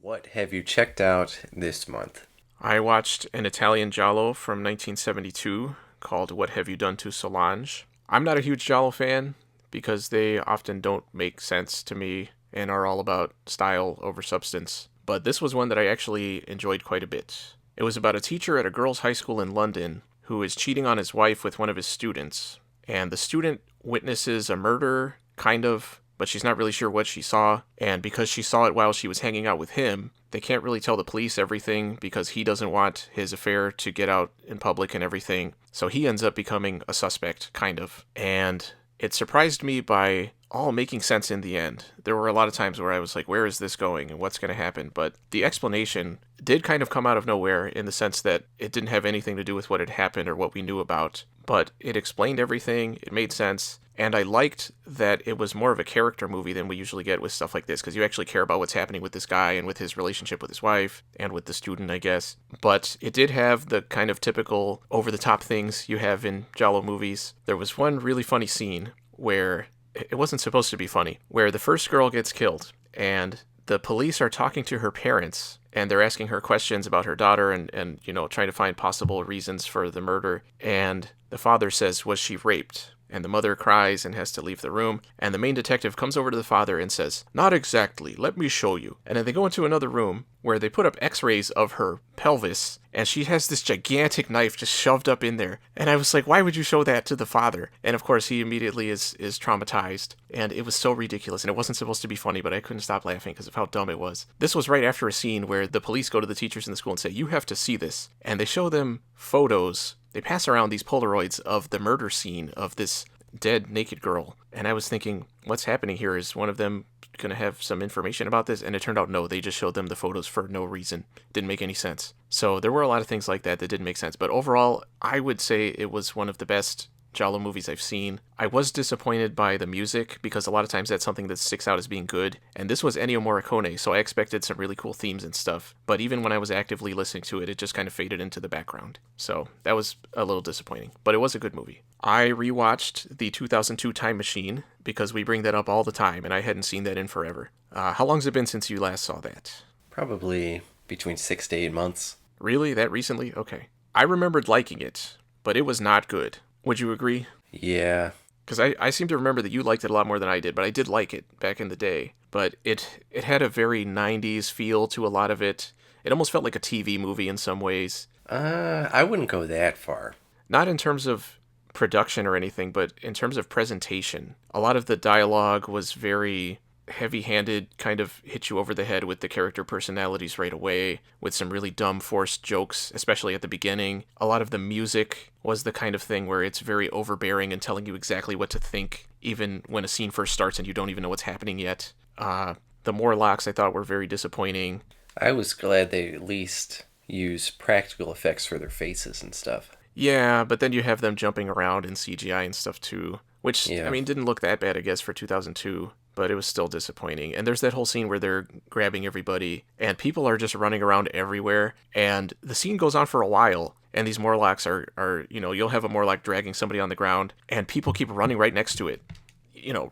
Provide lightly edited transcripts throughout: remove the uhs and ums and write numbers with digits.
What have you checked out this month? I watched an Italian giallo from 1972 called What Have You Done to Solange? I'm not a huge giallo fan because they often don't make sense to me and are all about style over substance. But this was one that I actually enjoyed quite a bit. It was about a teacher at a girls' high school in London who is cheating on his wife with one of his students. And the student witnesses a murder, kind of, but she's not really sure what she saw. And because she saw it while she was hanging out with him, they can't really tell the police everything because he doesn't want his affair to get out in public and everything. So he ends up becoming a suspect, kind of. And it surprised me by all making sense in the end. There were a lot of times where I was like, where is this going and what's going to happen? But the explanation did kind of come out of nowhere in the sense that it didn't have anything to do with what had happened or what we knew about. But it explained everything, it made sense, and I liked that it was more of a character movie than we usually get with stuff like this, because you actually care about what's happening with this guy and with his relationship with his wife and with the student, I guess. But it did have the kind of typical over-the-top things you have in giallo movies. There was one really funny scene where it wasn't supposed to be funny, where the first girl gets killed, and the police are talking to her parents, and they're asking her questions about her daughter and trying to find possible reasons for the murder. And the father says, was she raped? And the mother cries and has to leave the room. And the main detective comes over to the father and says, not exactly, let me show you. And then they go into another room where they put up x-rays of her pelvis, and she has this gigantic knife just shoved up in there. And I was like, why would you show that to the father? And of course, he immediately is traumatized. And it was so ridiculous. And it wasn't supposed to be funny, but I couldn't stop laughing because of how dumb it was. This was right after a scene where the police go to the teachers in the school and say, you have to see this. And they show them photos. They pass around these Polaroids of the murder scene of this dead naked girl. And I was thinking, what's happening here? Is one of them going to have some information about this? And it turned out no, they just showed them the photos for no reason. Didn't make any sense. So there were a lot of things like that that didn't make sense. But overall, I would say it was one of the best giallo movies I've seen. I was disappointed by the music because a lot of times that's something that sticks out as being good. And this was Ennio Morricone, so I expected some really cool themes and stuff. But even when I was actively listening to it, it just kind of faded into the background. So that was a little disappointing. But it was a good movie. I rewatched the 2002 Time Machine because we bring that up all the time, and I hadn't seen that in forever. How long's it been since you last saw that? Probably between 6 to 8 months. Really? That recently? Okay. I remembered liking it, but it was not good. Would you agree? Yeah. Because I seem to remember that you liked it a lot more than I did, but I did like it back in the day. But it had a very 90s feel to a lot of it. It almost felt like a TV movie in some ways. I wouldn't go that far. Not in terms of production or anything, but in terms of presentation. A lot of the dialogue was very heavy-handed, kind of hit you over the head with the character personalities right away, with some really dumb forced jokes, especially at the beginning. A lot of the music was the kind of thing where it's very overbearing and telling you exactly what to think, even when a scene first starts and you don't even know what's happening yet. The Morlocks I thought were very disappointing. I was glad they at least used practical effects for their faces and stuff. Yeah, but then you have them jumping around in CGI and stuff too, which, Yeah. I mean, didn't look that bad, I guess, for 2002. But it was still disappointing. And there's that whole scene where they're grabbing everybody, and people are just running around everywhere, and the scene goes on for a while, and these Morlocks are you'll have a Morlock dragging somebody on the ground, and people keep running right next to it.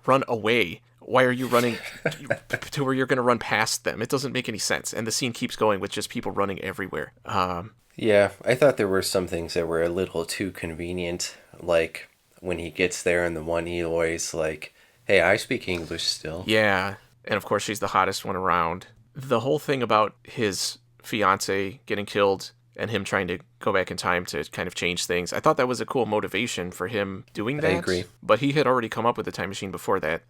Run away. Why are you running to where you're going to run past them? It doesn't make any sense. And the scene keeps going with just people running everywhere. Yeah, I thought there were some things that were a little too convenient, like when he gets there and the one Eloy's like, hey, I speak English still. Yeah, and of course she's the hottest one around. The whole thing about his fiance getting killed and him trying to go back in time to kind of change things, I thought that was a cool motivation for him doing that. I agree. But he had already come up with the time machine before that.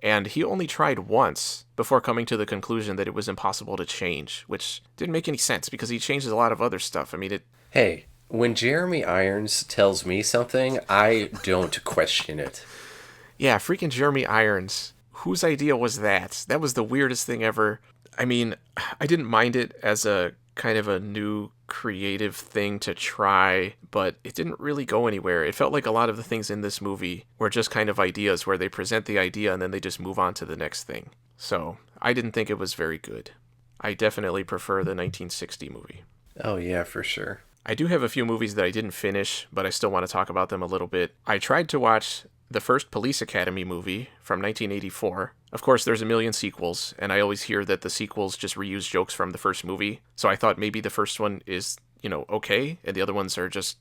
And he only tried once before coming to the conclusion that it was impossible to change, which didn't make any sense because he changes a lot of other stuff. I mean, Hey, when Jeremy Irons tells me something, I don't question it. Yeah, freaking Jeremy Irons. Whose idea was that? That was the weirdest thing ever. I mean, I didn't mind it as a kind of a new creative thing to try, but it didn't really go anywhere. It felt like a lot of the things in this movie were just kind of ideas where they present the idea and then they just move on to the next thing. So I didn't think it was very good. I definitely prefer the 1960 movie. Oh yeah, for sure. I do have a few movies that I didn't finish, but I still want to talk about them a little bit. I tried to watch the first Police Academy movie from 1984. Of course, there's a million sequels, and I always hear that the sequels just reuse jokes from the first movie. So I thought maybe the first one is, okay, and the other ones are just,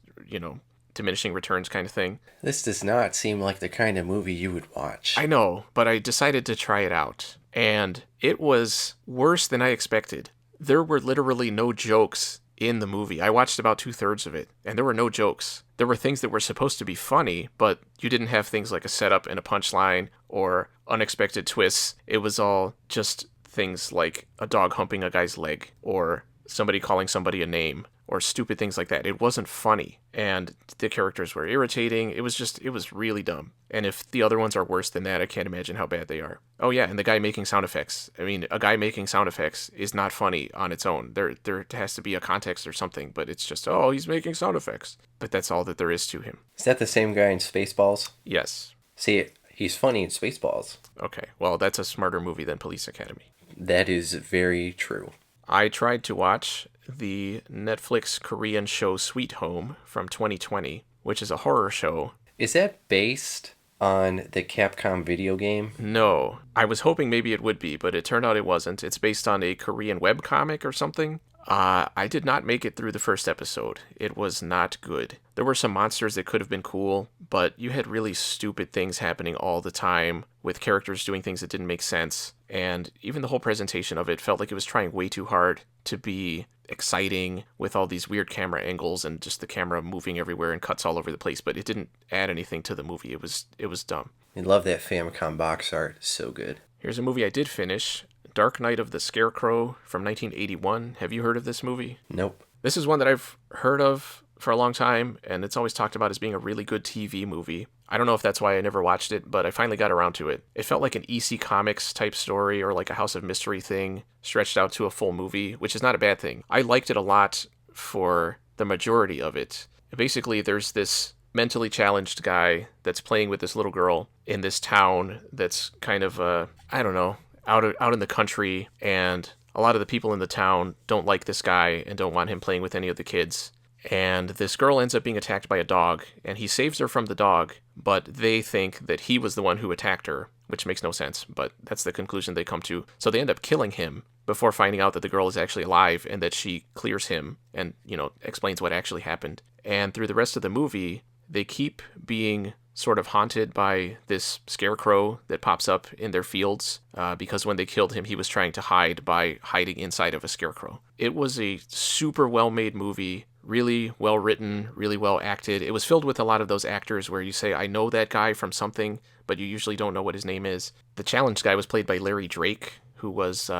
diminishing returns kind of thing. This does not seem like the kind of movie you would watch. I know, but I decided to try it out, and it was worse than I expected. There were literally no jokes in the movie. I watched about 2/3 of it, and there were no jokes. There were things that were supposed to be funny, but you didn't have things like a setup and a punchline or unexpected twists. It was all just things like a dog humping a guy's leg or somebody calling somebody a name or stupid things like that. It wasn't funny, and the characters were irritating. It was really dumb. And if the other ones are worse than that, I can't imagine how bad they are. Oh yeah, and the guy making sound effects. I mean, a guy making sound effects is not funny on its own. There has to be a context or something, but it's just, oh, he's making sound effects. But that's all that there is to him. Is that the same guy in Spaceballs? Yes. See, he's funny in Spaceballs. Okay, well, that's a smarter movie than Police Academy. That is very true. I tried to watch the Netflix Korean show Sweet Home from 2020, which is a horror show. Is that based on the Capcom video game? No. I was hoping maybe it would be, but it turned out it wasn't. It's based on a Korean webcomic or something. I did not make it through the first episode. It was not good. There were some monsters that could have been cool, but you had really stupid things happening all the time with characters doing things that didn't make sense. And even the whole presentation of it felt like it was trying way too hard to be exciting with all these weird camera angles and just the camera moving everywhere and cuts all over the place, but it didn't add anything to the movie. It was dumb. I love that Famicom box art. It's so good. Here's a movie I did finish. Dark Night of the Scarecrow from 1981. Have you heard of this movie? Nope. This is one that I've heard of for a long time, and it's always talked about as being a really good TV movie. I don't know if that's why I never watched it, but I finally got around to it. It felt like an EC Comics type story or like a House of Mystery thing stretched out to a full movie, which is not a bad thing. I liked it a lot for the majority of it. Basically, there's this mentally challenged guy that's playing with this little girl in this town that's kind of, out in the country, and a lot of the people in the town don't like this guy and don't want him playing with any of the kids. And this girl ends up being attacked by a dog, and he saves her from the dog, but they think that he was the one who attacked her, which makes no sense, but that's the conclusion they come to. So they end up killing him before finding out that the girl is actually alive and that she clears him and, explains what actually happened. And through the rest of the movie, they keep being sort of haunted by this scarecrow that pops up in their fields, because when they killed him, he was trying to hide by hiding inside of a scarecrow. It was a super well-made movie, really well written, really well acted. It was filled with a lot of those actors where you say, I know that guy from something, but you usually don't know what his name is. The challenge guy was played by Larry Drake, who was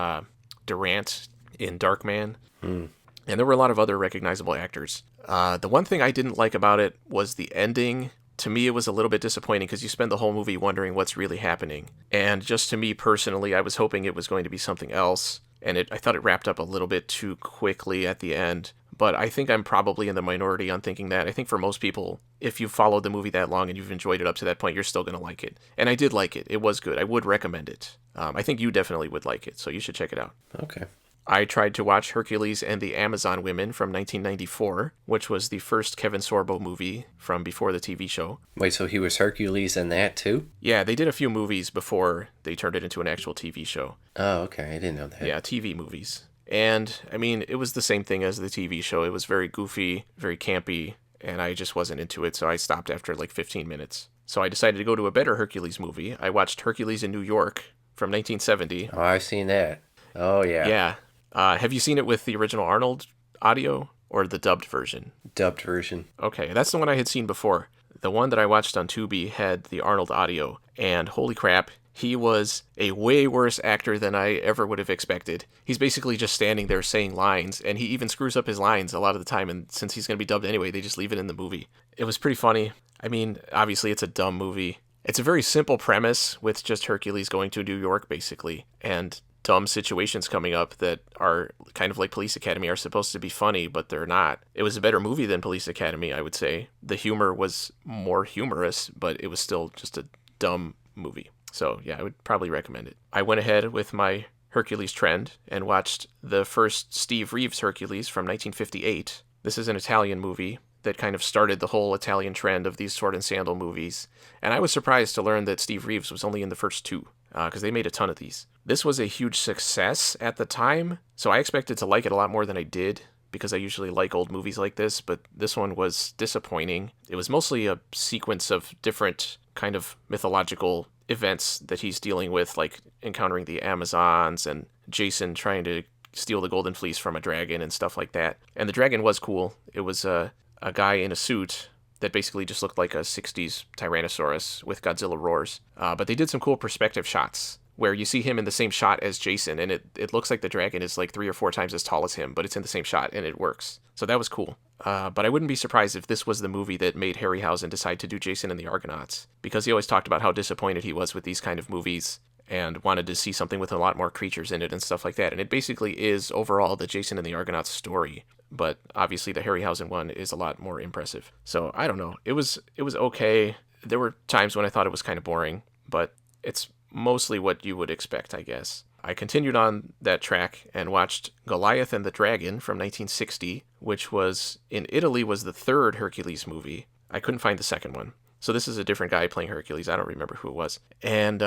Durant in Darkman. And there were a lot of other recognizable actors. The one thing I didn't like about it was the ending. To me, it was a little bit disappointing because you spend the whole movie wondering what's really happening. And just to me personally, I was hoping it was going to be something else. And I thought it wrapped up a little bit too quickly at the end. But I think I'm probably in the minority on thinking that. I think for most people, if you've followed the movie that long and you've enjoyed it up to that point, you're still going to like it. And I did like it. It was good. I would recommend it. I think you definitely would like it, so you should check it out. Okay. I tried to watch Hercules and the Amazon Women from 1994, which was the first Kevin Sorbo movie from before the TV show. Wait, so he was Hercules in that too? Yeah, they did a few movies before they turned it into an actual TV show. Oh, okay. I didn't know that. Yeah, TV movies. And, I mean, it was the same thing as the TV show. It was very goofy, very campy, and I just wasn't into it, so I stopped after like 15 minutes. So I decided to go to a better Hercules movie. I watched Hercules in New York from 1970. Oh, I've seen that. Oh, yeah. Yeah. Have you seen it with the original Arnold audio or the dubbed version? Dubbed version. Okay, that's the one I had seen before. The one that I watched on Tubi had the Arnold audio, and holy crap, he was a way worse actor than I ever would have expected. He's basically just standing there saying lines, and he even screws up his lines a lot of the time, and since he's going to be dubbed anyway, they just leave it in the movie. It was pretty funny. I mean, obviously it's a dumb movie. It's a very simple premise with just Hercules going to New York, basically, and dumb situations coming up that are kind of like Police Academy are supposed to be funny, but they're not. It was a better movie than Police Academy, I would say. The humor was more humorous, but it was still just a dumb movie. So yeah, I would probably recommend it. I went ahead with my Hercules trend and watched the first Steve Reeves Hercules from 1958. This is an Italian movie that kind of started the whole Italian trend of these sword and sandal movies. And I was surprised to learn that Steve Reeves was only in the first two, because they made a ton of these. This was a huge success at the time, so I expected to like it a lot more than I did, because I usually like old movies like this, but this one was disappointing. It was mostly a sequence of different kind of mythological events that he's dealing with, like encountering the Amazons and Jason trying to steal the golden fleece from a dragon and stuff like that. And the dragon was cool. It was a guy in a suit that basically just looked like a 60s Tyrannosaurus with Godzilla roars. But they did some cool perspective shots where you see him in the same shot as Jason, and it looks like the dragon is like 3 or 4 times as tall as him, but it's in the same shot, and it works. So that was cool. But I wouldn't be surprised if this was the movie that made Harryhausen decide to do Jason and the Argonauts, because he always talked about how disappointed he was with these kind of movies and wanted to see something with a lot more creatures in it and stuff like that. And it basically is overall the Jason and the Argonauts story, but obviously the Harryhausen one is a lot more impressive. So I don't know. It was okay. There were times when I thought it was kind of boring, but it's mostly what you would expect, I guess. I continued on that track and watched Goliath and the Dragon from 1960, which was, in Italy, was the third Hercules movie. I couldn't find the second one. So this is a different guy playing Hercules. I don't remember who it was. And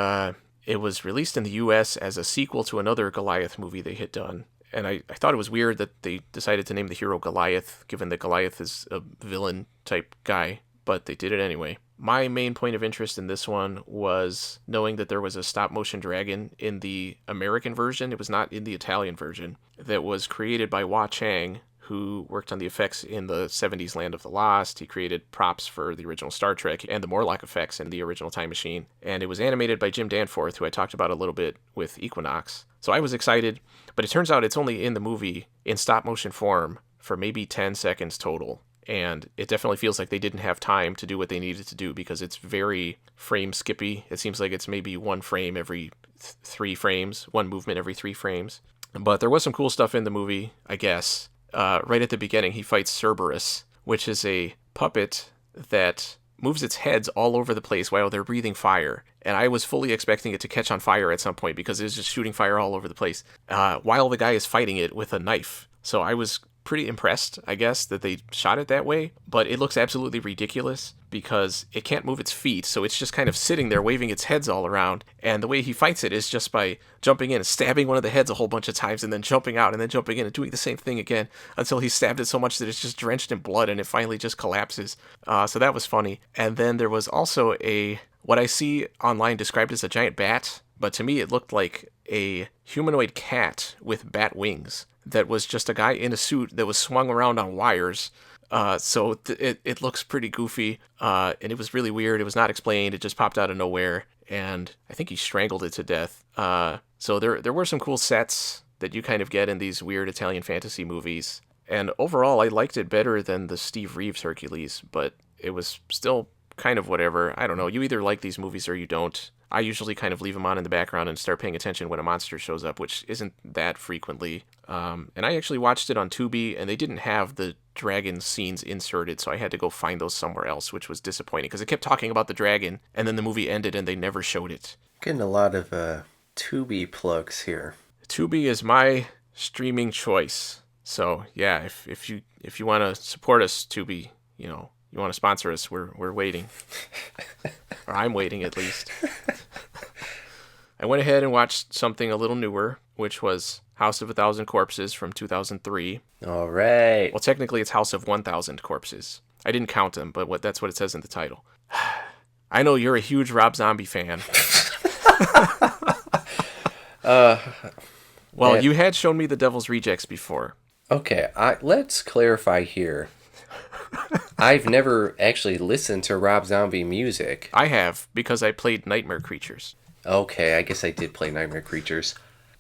it was released in the U.S. as a sequel to another Goliath movie they had done. And I thought it was weird that they decided to name the hero Goliath, given that Goliath is a villain-type guy, but they did it anyway. My main point of interest in this one was knowing that there was a stop-motion dragon in the American version. It was not in the Italian version. That was created by Hua Chang, who worked on the effects in the 70s Land of the Lost. He created props for the original Star Trek and the Morlock effects in the original Time Machine. And it was animated by Jim Danforth, who I talked about a little bit with Equinox. So I was excited, but it turns out it's only in the movie in stop-motion form for maybe 10 seconds total. And it definitely feels like they didn't have time to do what they needed to do, because it's very frame skippy. It seems like it's maybe one frame every 3 frames, one movement every 3 frames. But there was some cool stuff in the movie, I guess. Right at the beginning, he fights Cerberus, which is a puppet that moves its heads all over the place while they're breathing fire. And I was fully expecting it to catch on fire at some point, because it was just shooting fire all over the place while the guy is fighting it with a knife. So I was pretty impressed, I guess, that they shot it that way, but it looks absolutely ridiculous because it can't move its feet, so it's just kind of sitting there waving its heads all around, and the way he fights it is just by jumping in and stabbing one of the heads a whole bunch of times, and then jumping out, and then jumping in and doing the same thing again until he stabbed it so much that it's just drenched in blood and it finally just collapses. So that was funny. And then there was also what I see online described as a giant bat, but to me it looked like a humanoid cat with bat wings that was just a guy in a suit that was swung around on wires. So it looks pretty goofy, and it was really weird. It was not explained. It just popped out of nowhere, and I think he strangled it to death. So there were some cool sets that you kind of get in these weird Italian fantasy movies. And overall, I liked it better than the Steve Reeves Hercules, but it was still kind of whatever. I don't know. You either like these movies or you don't. I usually kind of leave them on in the background and start paying attention when a monster shows up, which isn't that frequently. And I actually watched it on Tubi, and they didn't have the dragon scenes inserted, so I had to go find those somewhere else, which was disappointing, because it kept talking about the dragon, and then the movie ended and they never showed it. Getting a lot of Tubi plugs here. Tubi is my streaming choice. So yeah, if you want to support us, Tubi, you want to sponsor us, we're waiting. Or I'm waiting, at least. I went ahead and watched something a little newer, which was House of 1,000 Corpses from 2003. All right. Well, technically it's House of 1,000 Corpses. I didn't count them, but that's what it says in the title. I know you're a huge Rob Zombie fan. Well, you had shown me The Devil's Rejects before. Okay, let's clarify here. I've never actually listened to Rob Zombie music. I have, because I played Nightmare Creatures. Okay, I guess I did play Nightmare Creatures.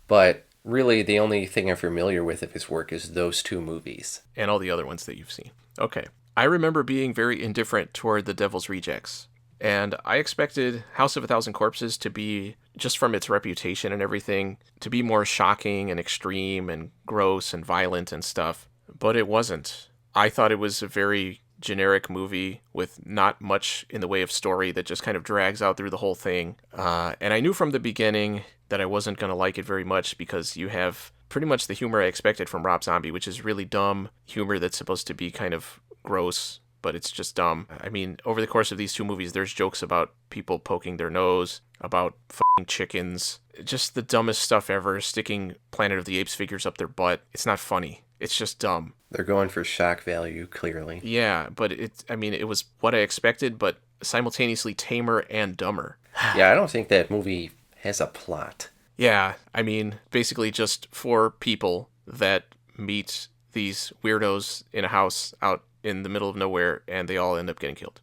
But really, the only thing I'm familiar with of his work is those 2 movies. And all the other ones that you've seen. Okay. I remember being very indifferent toward The Devil's Rejects. And I expected House of 1,000 Corpses to be, just from its reputation and everything, to be more shocking and extreme and gross and violent and stuff. But it wasn't. I thought it was a very generic movie with not much in the way of story that just kind of drags out through the whole thing. And I knew from the beginning that I wasn't going to like it very much, because you have pretty much the humor I expected from Rob Zombie, which is really dumb humor that's supposed to be kind of gross but it's just dumb. I mean, over the course of these two movies, there's jokes about people poking their nose, about fucking chickens, just the dumbest stuff ever, sticking Planet of the Apes figures up their butt. It's not funny. It's just dumb. They're going for shock value, clearly. Yeah, but it was what I expected, but simultaneously tamer and dumber. Yeah, I don't think that movie has a plot. Yeah, I mean, basically just four people that meet these weirdos in a house out in the middle of nowhere, and they all end up getting killed.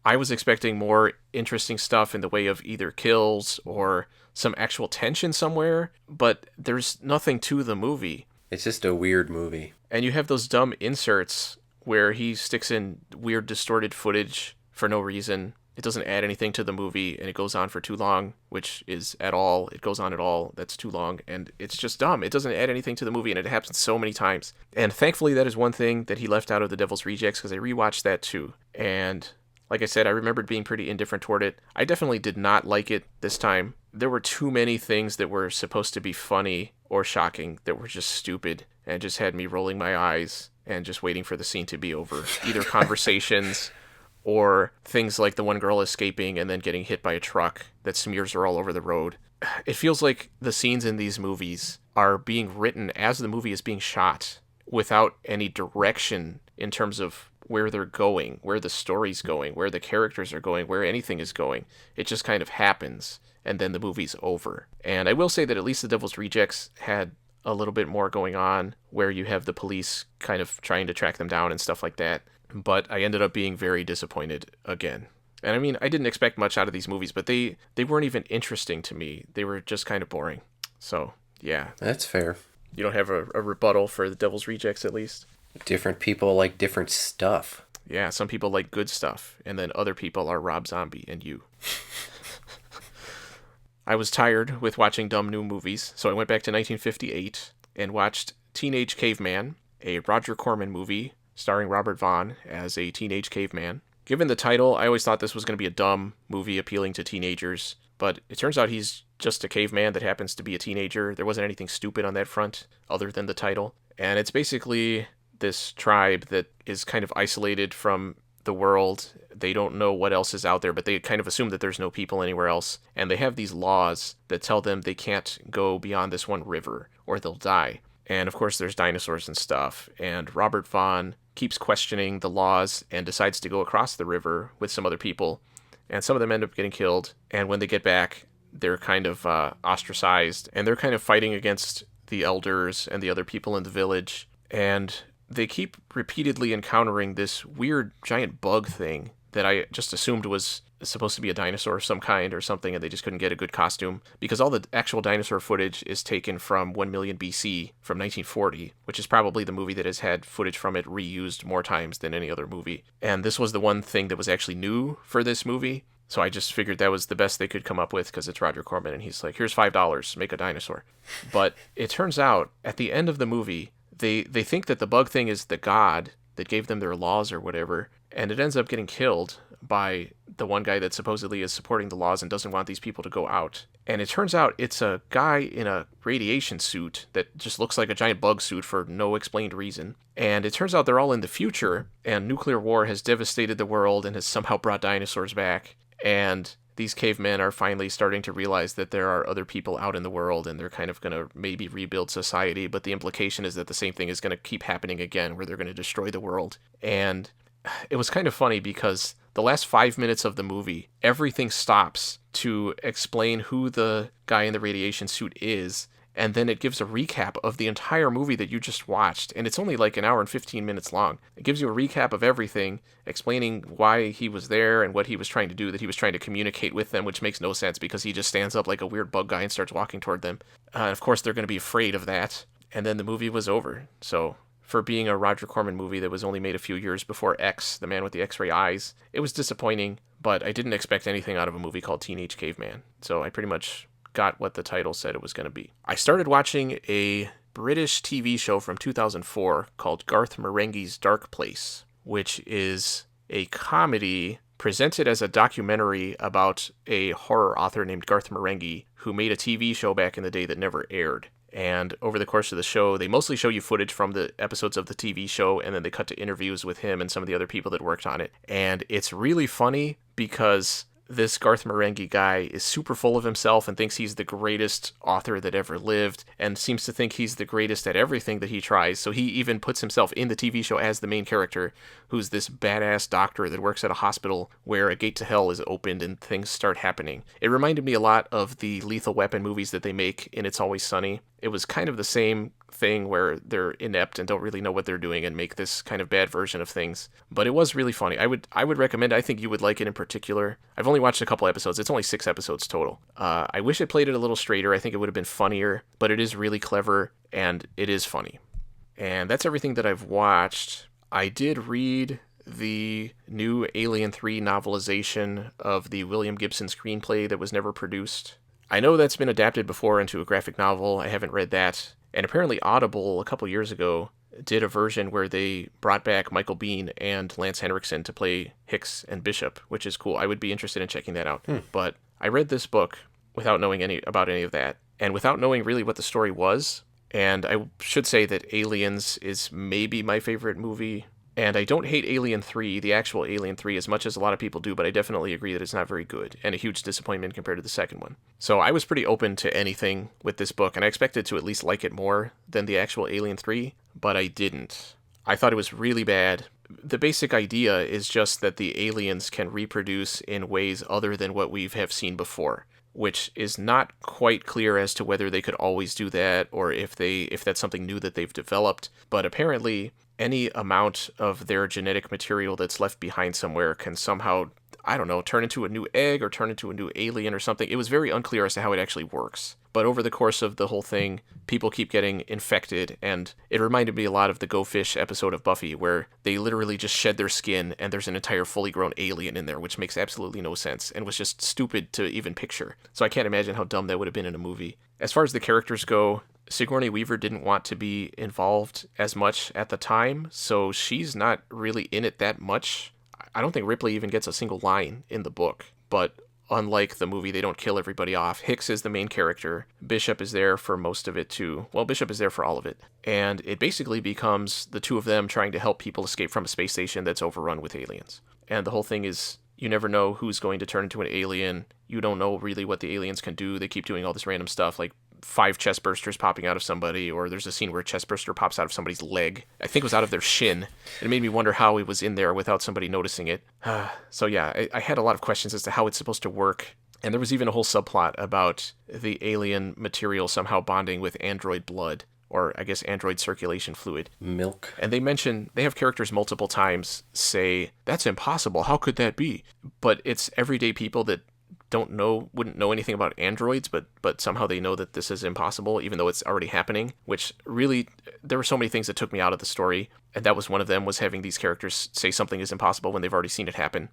I was expecting more interesting stuff in the way of either kills or some actual tension somewhere, but there's nothing to the movie. It's just a weird movie. And you have those dumb inserts where he sticks in weird distorted footage for no reason. It doesn't add anything to the movie, and it goes on for too long, which is at all. It goes on at all. That's too long, and it's just dumb. It doesn't add anything to the movie, and it happens so many times. And thankfully, that is one thing that he left out of The Devil's Rejects, because I rewatched that too. And like I said, I remembered being pretty indifferent toward it. I definitely did not like it this time. There were too many things that were supposed to be funny or shocking that were just stupid and just had me rolling my eyes and just waiting for the scene to be over. Either conversations or things like the one girl escaping and then getting hit by a truck that smears her all over the road. It feels like the scenes in these movies are being written as the movie is being shot without any direction in terms of where they're going, where the story's going, where the characters are going, where anything is going. It just kind of happens, and then the movie's over. And I will say that at least The Devil's Rejects had a little bit more going on, where you have the police kind of trying to track them down and stuff like that. But I ended up being very disappointed again. And I mean, I didn't expect much out of these movies, but they weren't even interesting to me. They were just kind of boring. So, yeah. That's fair. You don't have a rebuttal for The Devil's Rejects, at least? Different people like different stuff. Yeah, some people like good stuff, and then other people are Rob Zombie and you. I was tired with watching dumb new movies, so I went back to 1958 and watched Teenage Caveman, a Roger Corman movie starring Robert Vaughn as a teenage caveman. Given the title, I always thought this was going to be a dumb movie appealing to teenagers, but it turns out he's just a caveman that happens to be a teenager. There wasn't anything stupid on that front other than the title. And it's basically this tribe that is kind of isolated from the world. They don't know what else is out there, but they kind of assume that there's no people anywhere else. And they have these laws that tell them they can't go beyond this one river or they'll die. And of course there's dinosaurs and stuff. And Robert Vaughn keeps questioning the laws and decides to go across the river with some other people. And some of them end up getting killed. And when they get back, they're kind of ostracized. And they're kind of fighting against the elders and the other people in the village. And they keep repeatedly encountering this weird giant bug thing that I just assumed was supposed to be a dinosaur of some kind or something, and they just couldn't get a good costume, because all the actual dinosaur footage is taken from 1 million BC from 1940, which is probably the movie that has had footage from it reused more times than any other movie. And this was the one thing that was actually new for this movie, so I just figured that was the best they could come up with, because it's Roger Corman, and he's like, here's $5, make a dinosaur. But it turns out, at the end of the movie, they think that the bug thing is the god that gave them their laws or whatever, and it ends up getting killed by the one guy that supposedly is supporting the laws and doesn't want these people to go out. And it turns out it's a guy in a radiation suit that just looks like a giant bug suit for no explained reason. And it turns out they're all in the future, and nuclear war has devastated the world and has somehow brought dinosaurs back. And these cavemen are finally starting to realize that there are other people out in the world, and they're kind of going to maybe rebuild society, but the implication is that the same thing is going to keep happening again, where they're going to destroy the world. And it was kind of funny because the last 5 minutes of the movie, everything stops to explain who the guy in the radiation suit is, and then it gives a recap of the entire movie that you just watched, and it's only like an hour and 15 minutes long. It gives you a recap of everything, explaining why he was there and what he was trying to do, that he was trying to communicate with them, which makes no sense because he just stands up like a weird bug guy and starts walking toward them. Of course, they're going to be afraid of that, and then the movie was over. So for being a Roger Corman movie that was only made a few years before X, The Man with the X-Ray Eyes, it was disappointing, but I didn't expect anything out of a movie called Teenage Caveman. So I pretty much got what the title said it was going to be. I started watching a British TV show from 2004 called Garth Marenghi's Darkplace, which is a comedy presented as a documentary about a horror author named Garth Marenghi, who made a TV show back in the day that never aired. And over the course of the show, they mostly show you footage from the episodes of the TV show, and then they cut to interviews with him and some of the other people that worked on it. And it's really funny because this Garth Marenghi guy is super full of himself and thinks he's the greatest author that ever lived, and seems to think he's the greatest at everything that he tries. So he even puts himself in the TV show as the main character, who's this badass doctor that works at a hospital where a gate to hell is opened and things start happening. It reminded me a lot of the Lethal Weapon movies that they make in It's Always Sunny. It was kind of the same thing where they're inept and don't really know what they're doing and make this kind of bad version of things. But it was really funny. I would recommend. I think you would like it in particular. I've only watched a couple episodes. It's only 6 episodes total. I wish it played it a little straighter. I think it would have been funnier, but it is really clever and it is funny. And that's everything that I've watched. I did read the new Alien 3 novelization of the William Gibson screenplay that was never produced. I know that's been adapted before into a graphic novel. I haven't read that. And apparently Audible, a couple years ago, did a version where they brought back Michael Biehn and Lance Henriksen to play Hicks and Bishop, which is cool. I would be interested in checking that out. But I read this book without knowing about any of that, and without knowing really what the story was. And I should say that Aliens is maybe my favorite movie. And I don't hate Alien 3, the actual Alien 3, as much as a lot of people do, but I definitely agree that it's not very good, and a huge disappointment compared to the second one. So I was pretty open to anything with this book, and I expected to at least like it more than the actual Alien 3, but I didn't. I thought it was really bad. The basic idea is just that the aliens can reproduce in ways other than what we have seen before, which is not quite clear as to whether they could always do that, or if that's something new that they've developed, but apparently any amount of their genetic material that's left behind somewhere can somehow, I don't know, turn into a new egg or turn into a new alien or something. It was very unclear as to how it actually works. But over the course of the whole thing, people keep getting infected, and it reminded me a lot of the Go Fish episode of Buffy, where they literally just shed their skin and there's an entire fully grown alien in there, which makes absolutely no sense and was just stupid to even picture. So I can't imagine how dumb that would have been in a movie. As far as the characters go, Sigourney Weaver didn't want to be involved as much at the time, so she's not really in it that much. I don't think Ripley even gets a single line in the book, but unlike the movie, they don't kill everybody off. Hicks is the main character. Bishop is there for most of it too. Well, Bishop is there for all of it. And it basically becomes the two of them trying to help people escape from a space station that's overrun with aliens. And the whole thing is, you never know who's going to turn into an alien. You don't know really what the aliens can do. They keep doing all this random stuff, like 5 chest bursters popping out of somebody, or there's a scene where a chest burster pops out of somebody's leg. I think it was out of their shin. It made me wonder how it was in there without somebody noticing it. So yeah, I had a lot of questions as to how it's supposed to work. And there was even a whole subplot about the alien material somehow bonding with android blood, or I guess android circulation fluid. Milk. And they have characters multiple times say, "That's impossible, how could that be?" But it's everyday people that wouldn't know anything about androids, but somehow they know that this is impossible, even though it's already happening, which really, there were so many things that took me out of the story, and that was one of them, was having these characters say something is impossible when they've already seen it happen.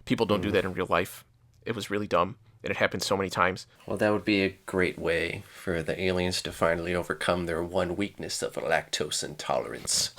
People don't do that in real life. It was really dumb, and it happened so many times. Well, that would be a great way for the aliens to finally overcome their one weakness of lactose intolerance.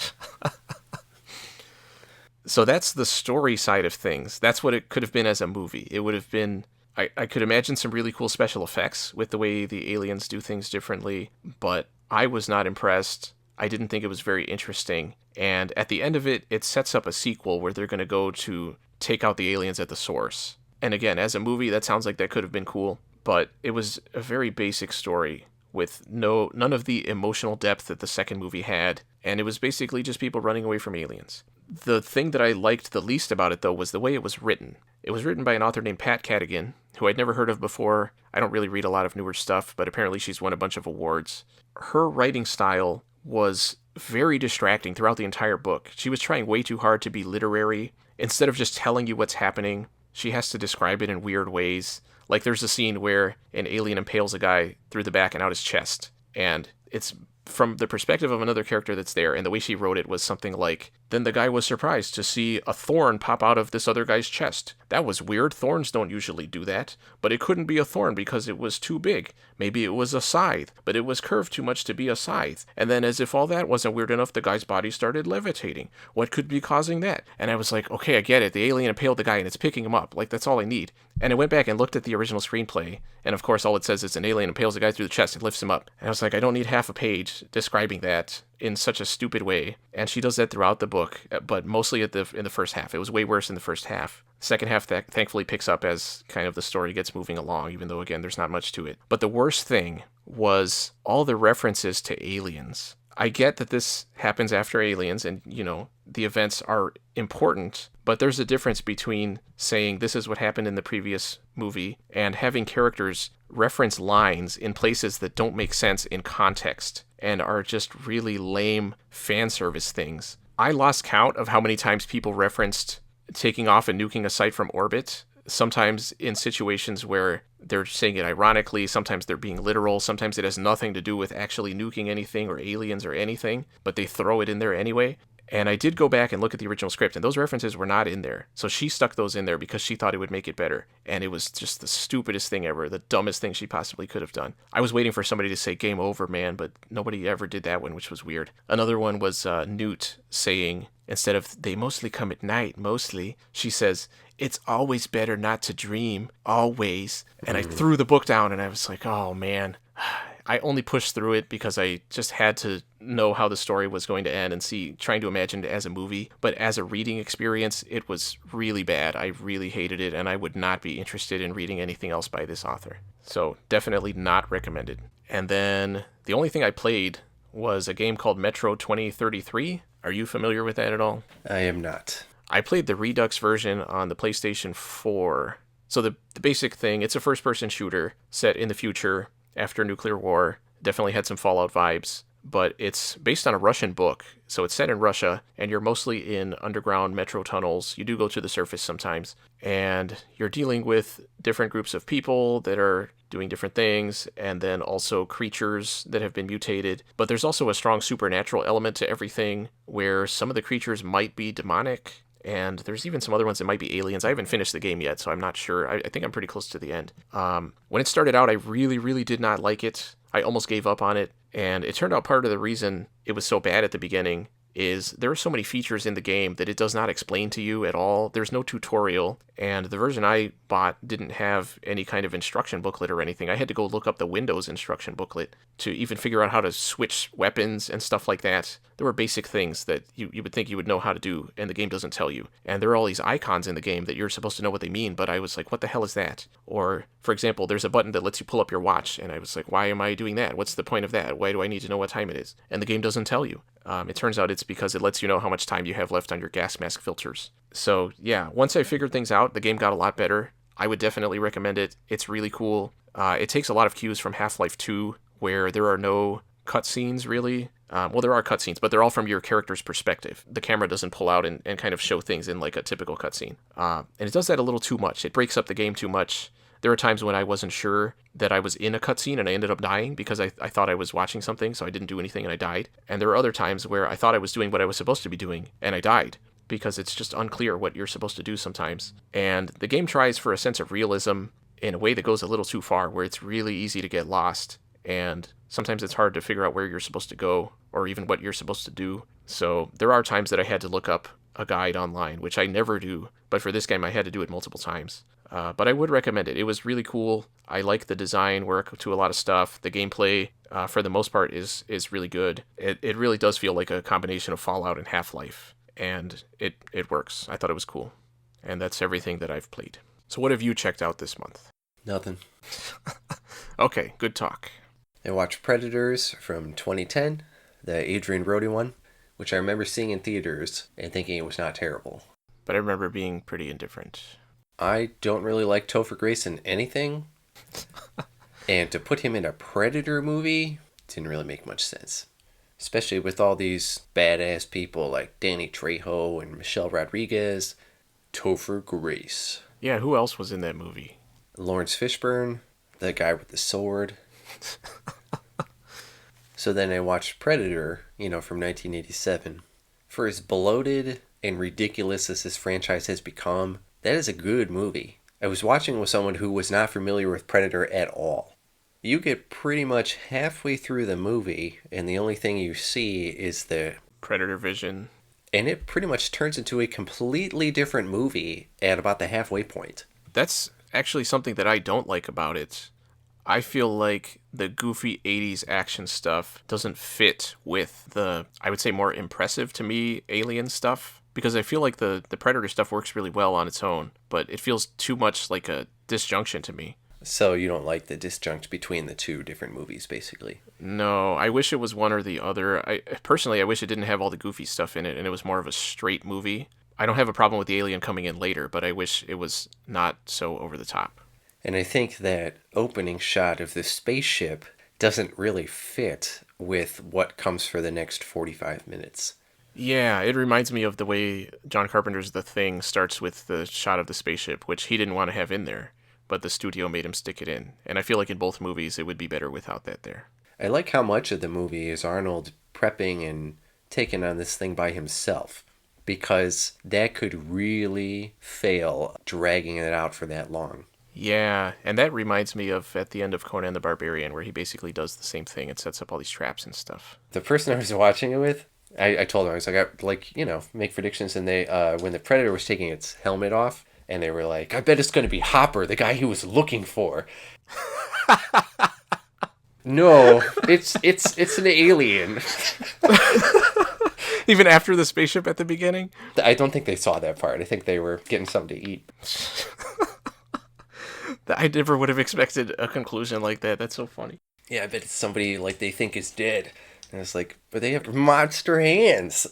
So that's the story side of things. That's what it could have been as a movie. It would have been... I could imagine some really cool special effects with the way the aliens do things differently, but I was not impressed. I didn't think it was very interesting. And at the end of it, it sets up a sequel where they're going to go to take out the aliens at the source. And again, as a movie, that sounds like that could have been cool, but it was a very basic story with none of the emotional depth that the second movie had, and it was basically just people running away from aliens. The thing that I liked the least about it, though, was the way it was written. It was written by an author named Pat Cadigan, who I'd never heard of before. I don't really read a lot of newer stuff, but apparently she's won a bunch of awards. Her writing style was very distracting throughout the entire book. She was trying way too hard to be literary. Instead of just telling you what's happening, she has to describe it in weird ways. Like there's a scene where an alien impales a guy through the back and out his chest, and it's from the perspective of another character that's there, and the way she wrote it was something like, then the guy was surprised to see a thorn pop out of this other guy's chest. That was weird. Thorns don't usually do that. But it couldn't be a thorn because it was too big. Maybe it was a scythe, but it was curved too much to be a scythe. And then as if all that wasn't weird enough, the guy's body started levitating. What could be causing that? And I was like, okay, I get it. The alien impaled the guy and it's picking him up. Like, that's all I need. And I went back and looked at the original screenplay, and of course all it says is an alien impales the guy through the chest and lifts him up. And I was like, I don't need half a page describing that in such a stupid way. And she does that throughout the book, but mostly in the first half. It was way worse in the first half. Second half thankfully picks up as kind of the story gets moving along, even though, again, there's not much to it. But the worst thing was all the references to aliens. I get that this happens after Aliens and, the events are important, but there's a difference between saying this is what happened in the previous movie and having characters reference lines in places that don't make sense in context and are just really lame fan service things. I lost count of how many times people referenced taking off and nuking a site from orbit, sometimes in situations where they're saying it ironically, sometimes they're being literal, sometimes it has nothing to do with actually nuking anything or aliens or anything, but they throw it in there anyway. And I did go back and look at the original script, and those references were not in there. So she stuck those in there because she thought it would make it better. And it was just the stupidest thing ever, the dumbest thing she possibly could have done. I was waiting for somebody to say game over, man, but nobody ever did that one, which was weird. Another one was Newt saying, instead of they mostly come at night, she says, it's always better not to dream, always. And I threw the book down and I was like, oh man. I only pushed through it because I just had to know how the story was going to end and trying to imagine it as a movie. But as a reading experience, it was really bad. I really hated it, and I would not be interested in reading anything else by this author. So definitely not recommended. And then the only thing I played was a game called Metro 2033. Are you familiar with that at all? I am not. I played the Redux version on the PlayStation 4. So the basic thing, it's a first-person shooter set in the future after nuclear war. Definitely had some Fallout vibes, but it's based on a Russian book. So it's set in Russia, and you're mostly in underground metro tunnels. You do go to the surface sometimes, and you're dealing with different groups of people that are doing different things, and then also creatures that have been mutated. But there's also a strong supernatural element to everything, where some of the creatures might be demonic, and there's even some other ones that might be aliens. I haven't finished the game yet, so I'm not sure. I think I'm pretty close to the end. When it started out, I really, really did not like it. I almost gave up on it, and it turned out part of the reason it was so bad at the beginning is there are so many features in the game that it does not explain to you at all. There's no tutorial, and the version I bought didn't have any kind of instruction booklet or anything. I had to go look up the Windows instruction booklet to even figure out how to switch weapons and stuff like that. There were basic things that you would think you would know how to do, and the game doesn't tell you. And there are all these icons in the game that you're supposed to know what they mean, but I was like, what the hell is that? Or, for example, there's a button that lets you pull up your watch, and I was like, why am I doing that? What's the point of that? Why do I need to know what time it is? And the game doesn't tell you. It turns out it's because it lets you know how much time you have left on your gas mask filters. So, yeah, once I figured things out, the game got a lot better. I would definitely recommend it. It's really cool. It takes a lot of cues from Half-Life 2, where there are no cutscenes, really. Well, there are cutscenes, but they're all from your character's perspective. The camera doesn't pull out and kind of show things in like a typical cutscene. And it does that a little too much. It breaks up the game too much. There are times when I wasn't sure that I was in a cutscene and I ended up dying because I thought I was watching something, so I didn't do anything and I died. And there are other times where I thought I was doing what I was supposed to be doing and I died because it's just unclear what you're supposed to do sometimes. And the game tries for a sense of realism in a way that goes a little too far, where it's really easy to get lost. And sometimes it's hard to figure out where you're supposed to go or even what you're supposed to do. So there are times that I had to look up a guide online, which I never do. But for this game, I had to do it multiple times. But I would recommend it. It was really cool. I like the design work to a lot of stuff. The gameplay, for the most part, is really good. It really does feel like a combination of Fallout and Half-Life. And it works. I thought it was cool. And that's everything that I've played. So what have you checked out this month? Nothing. Okay, good talk. I watched Predators from 2010, the Adrian Brody one, which I remember seeing in theaters and thinking it was not terrible. But I remember being pretty indifferent. I don't really like Topher Grace in anything, and to put him in a Predator movie didn't really make much sense. Especially with all these badass people like Danny Trejo and Michelle Rodriguez. Topher Grace. Yeah, who else was in that movie? Lawrence Fishburne, the guy with the sword. So then I watched Predator, from 1987. For as bloated and ridiculous as this franchise has become, that is a good movie. I was watching with someone who was not familiar with Predator at all. You get pretty much halfway through the movie, and the only thing you see is the Predator vision. And it pretty much turns into a completely different movie at about the halfway point. That's actually something that I don't like about it. I feel like the goofy 80s action stuff doesn't fit with the, I would say, more impressive to me alien stuff. Because I feel like the Predator stuff works really well on its own, but it feels too much like a disjunction to me. So you don't like the disjunct between the two different movies, basically? No, I wish it was one or the other. Personally, I wish it didn't have all the goofy stuff in it and it was more of a straight movie. I don't have a problem with the alien coming in later, but I wish it was not so over the top. And I think that opening shot of the spaceship doesn't really fit with what comes for the next 45 minutes. Yeah, it reminds me of the way John Carpenter's The Thing starts with the shot of the spaceship, which he didn't want to have in there, but the studio made him stick it in. And I feel like in both movies it would be better without that there. I like how much of the movie is Arnold prepping and taking on this thing by himself, because that could really fail dragging it out for that long. Yeah, and that reminds me of at the end of Conan the Barbarian, where he basically does the same thing and sets up all these traps and stuff. The person I was watching it with, I told them, I was like, make predictions, and they, when the Predator was taking its helmet off, and they were like, I bet it's going to be Hopper, the guy he was looking for. No, it's an alien. Even after the spaceship at the beginning? I don't think they saw that part. I think they were getting something to eat. I never would have expected a conclusion like that. That's so funny. Yeah, I bet it's somebody like they think is dead. And it's like, but they have monster hands.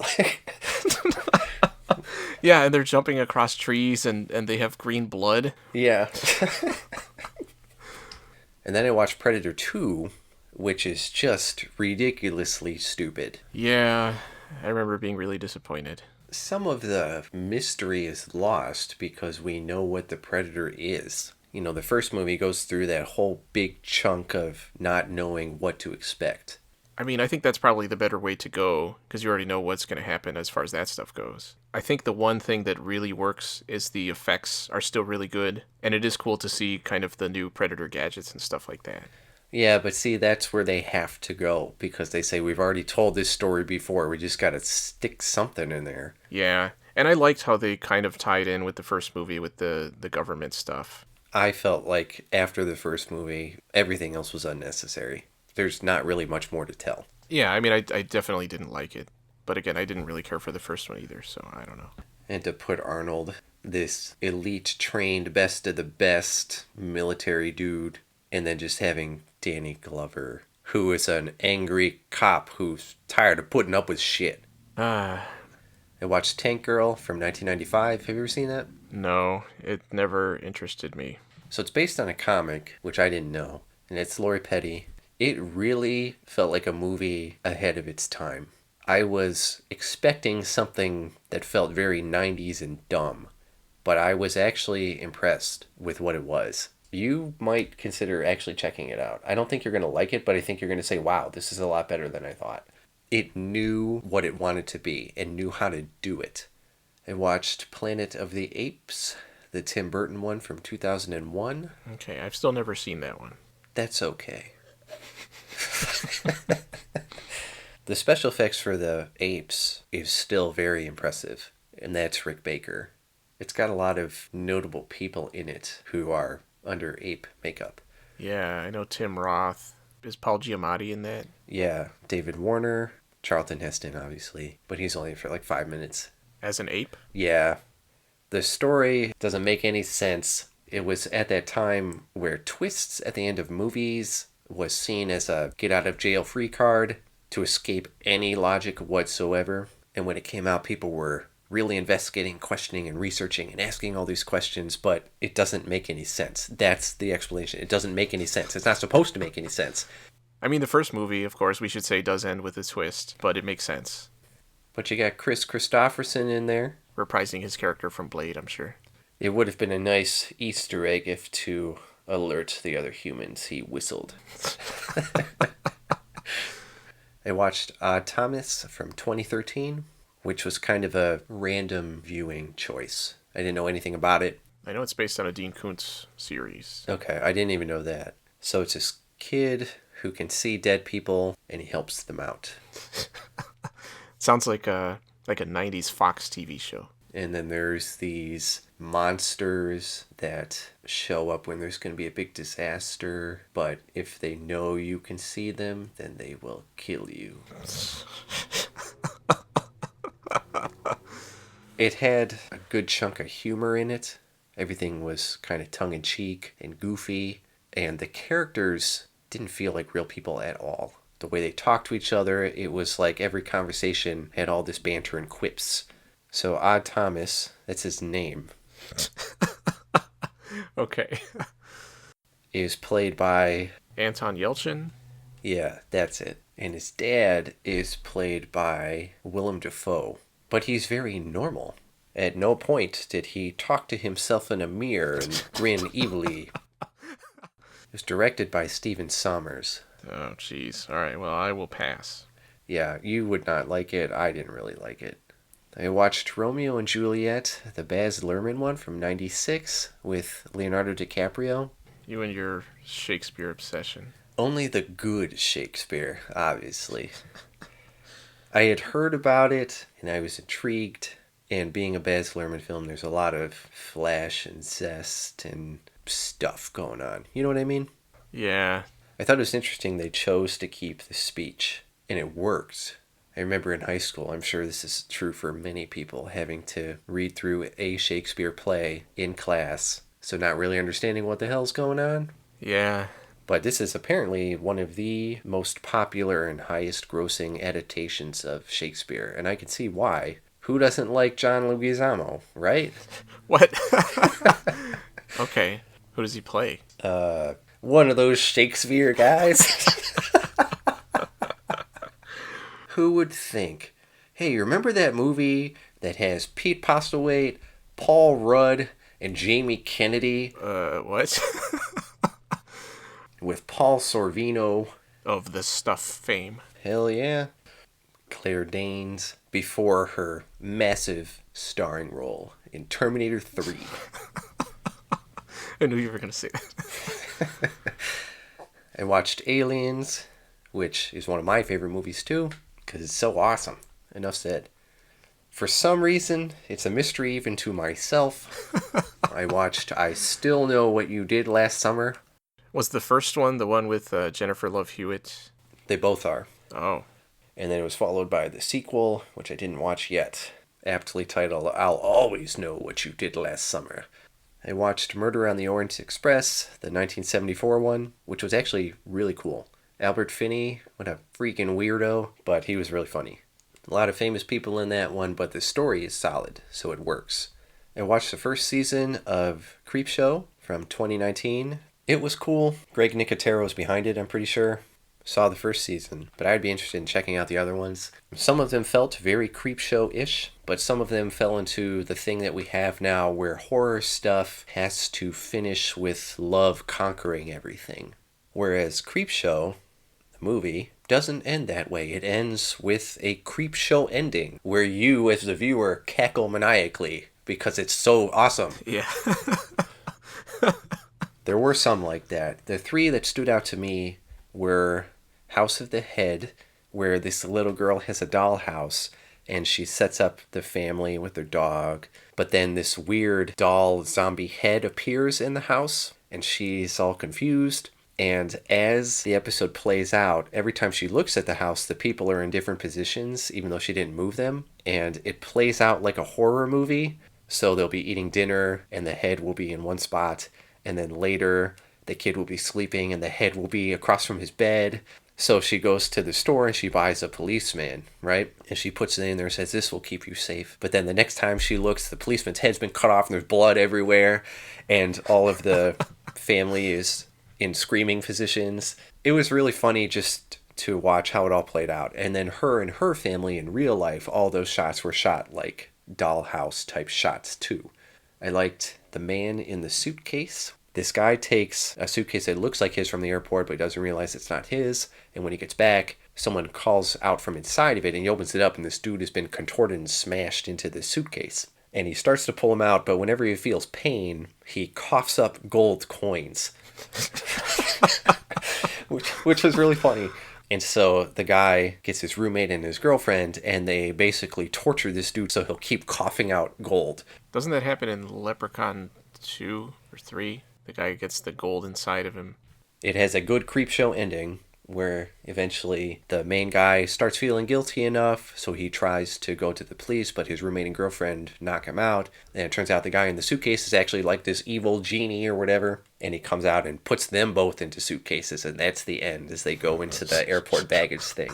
Yeah, and they're jumping across trees and they have green blood. Yeah. And then I watched Predator 2, which is just ridiculously stupid. Yeah, I remember being really disappointed. Some of the mystery is lost because we know what the Predator is. The first movie goes through that whole big chunk of not knowing what to expect. I mean, I think that's probably the better way to go, because you already know what's going to happen as far as that stuff goes. I think the one thing that really works is the effects are still really good, and it is cool to see kind of the new Predator gadgets and stuff like that. Yeah, but see, that's where they have to go, because they say, we've already told this story before, we just gotta stick something in there. Yeah, and I liked how they kind of tied in with the first movie with the government stuff. I felt like after the first movie, everything else was unnecessary. There's not really much more to tell. Yeah, I mean, I definitely didn't like it. But again, I didn't really care for the first one either, so I don't know. And to put Arnold, this elite, trained, best of the best military dude, and then just having Danny Glover, who is an angry cop who's tired of putting up with shit. I watched Tank Girl from 1995. Have you ever seen that? No, it never interested me. So it's based on a comic, which I didn't know, and it's Lori Petty. It really felt like a movie ahead of its time. I was expecting something that felt very 90s and dumb, but I was actually impressed with what it was. You might consider actually checking it out. I don't think you're going to like it, but I think you're going to say, wow, this is a lot better than I thought. It knew what it wanted to be and knew how to do it. I watched Planet of the Apes, the Tim Burton one from 2001. Okay, I've still never seen that one. That's okay. The special effects for the apes is still very impressive, and that's Rick Baker. It's got a lot of notable people in it who are under ape makeup. Yeah, I know Tim Roth. Is Paul Giamatti in that? Yeah, David Warner, Charlton Heston, obviously, but he's only for like 5 minutes. As an ape? Yeah. The story doesn't make any sense. It was at that time where twists at the end of movies was seen as a get-out-of-jail-free card to escape any logic whatsoever. And when it came out, people were really investigating, questioning, and researching and asking all these questions, but it doesn't make any sense. That's the explanation. It doesn't make any sense. It's not supposed to make any sense. I mean, the first movie, of course, we should say does end with a twist, but it makes sense. But you got Chris Christopherson in there. Reprising his character from Blade, I'm sure. It would have been a nice Easter egg if to alert the other humans he whistled. I watched Odd Thomas from 2013, which was kind of a random viewing choice. I didn't know anything about it. I know it's based on a Dean Koontz series. Okay, I didn't even know that. So it's this kid who can see dead people, and he helps them out. Sounds like a 90s Fox TV show. And then there's these monsters that show up when there's going to be a big disaster, but if they know you can see them, then they will kill you. It had a good chunk of humor in it. Everything was kind of tongue-in-cheek and goofy, and the characters didn't feel like real people at all. The way they talked to each other, it was like every conversation had all this banter and quips. So Odd Thomas, that's his name. Okay. Is played by... Anton Yelchin? Yeah, that's it. And his dad is played by Willem Dafoe. But he's very normal. At no point did he talk to himself in a mirror and grin evilly. It was directed by Steven Sommers. Oh, jeez. All right, well, I will pass. Yeah, you would not like it. I didn't really like it. I watched Romeo and Juliet, the Baz Luhrmann one from '96 with Leonardo DiCaprio. You and your Shakespeare obsession. Only the good Shakespeare, obviously. I had heard about it, and I was intrigued. And being a Baz Luhrmann film, there's a lot of flash and zest and stuff going on. You know what I mean? Yeah. I thought it was interesting they chose to keep the speech, and it worked. I remember in high school, I'm sure this is true for many people, having to read through a Shakespeare play in class, so not really understanding what the hell's going on. Yeah. But this is apparently one of the most popular and highest grossing adaptations of Shakespeare, and I can see why. Who doesn't like John Leguizamo, right? What? Okay. Who does he play? One of those Shakespeare guys. Who would think, hey, remember that movie that has Pete Postlethwaite, Paul Rudd, and Jamie Kennedy? What? With Paul Sorvino. Of the Stuff fame. Hell yeah. Claire Danes before her massive starring role in Terminator 3. I knew you were going to say that. I watched Aliens, which is one of my favorite movies too, because it's so awesome. Enough said. For some reason, it's a mystery even to myself. I watched I Still Know What You Did Last Summer. Was the first one the one with Jennifer Love Hewitt? They both are. Oh. And then it was followed by the sequel, which I didn't watch yet, aptly titled I'll Always Know What You Did Last Summer. I watched Murder on the Orient Express, the 1974 one, which was actually really cool. Albert Finney, what a freaking weirdo, but he was really funny. A lot of famous people in that one, but the story is solid, so it works. I watched the first season of Creepshow from 2019. It was cool. Greg Nicotero was behind it, I'm pretty sure. Saw the first season, but I'd be interested in checking out the other ones. Some of them felt very Creepshow-ish, but some of them fell into the thing that we have now where horror stuff has to finish with love conquering everything. Whereas Creepshow, the movie, doesn't end that way. It ends with a Creepshow ending where you, as the viewer, cackle maniacally because it's so awesome. Yeah. There were some like that. The three that stood out to me were House of the Head, where this little girl has a dollhouse and she sets up the family with their dog, but then this weird doll zombie head appears in the house and she's all confused. And as the episode plays out, every time she looks at the house, the people are in different positions, even though she didn't move them. And it plays out like a horror movie. So they'll be eating dinner and the head will be in one spot. And then later, the kid will be sleeping and the head will be across from his bed. So she goes to the store and she buys a policeman, right? And she puts it in there and says, this will keep you safe. But then the next time she looks, the policeman's head's been cut off and there's blood everywhere. And all of the family is in screaming positions. It was really funny just to watch how it all played out. And then her and her family in real life, all those shots were shot like dollhouse type shots too. I liked the man in the suitcase. This guy takes a suitcase that looks like his from the airport, but he doesn't realize it's not his. And when he gets back, someone calls out from inside of it, and he opens it up, and this dude has been contorted and smashed into this suitcase. And he starts to pull him out, but whenever he feels pain, he coughs up gold coins. which was really funny. And so the guy gets his roommate and his girlfriend, and they basically torture this dude so he'll keep coughing out gold. Doesn't that happen in Leprechaun 2 or 3? The guy gets the gold inside of him. It has a good creepshow ending where eventually the main guy starts feeling guilty enough, so he tries to go to the police, but his roommate and girlfriend knock him out. And it turns out the guy in the suitcase is actually like this evil genie or whatever, and he comes out and puts them both into suitcases, and that's the end as they go into the airport baggage thing.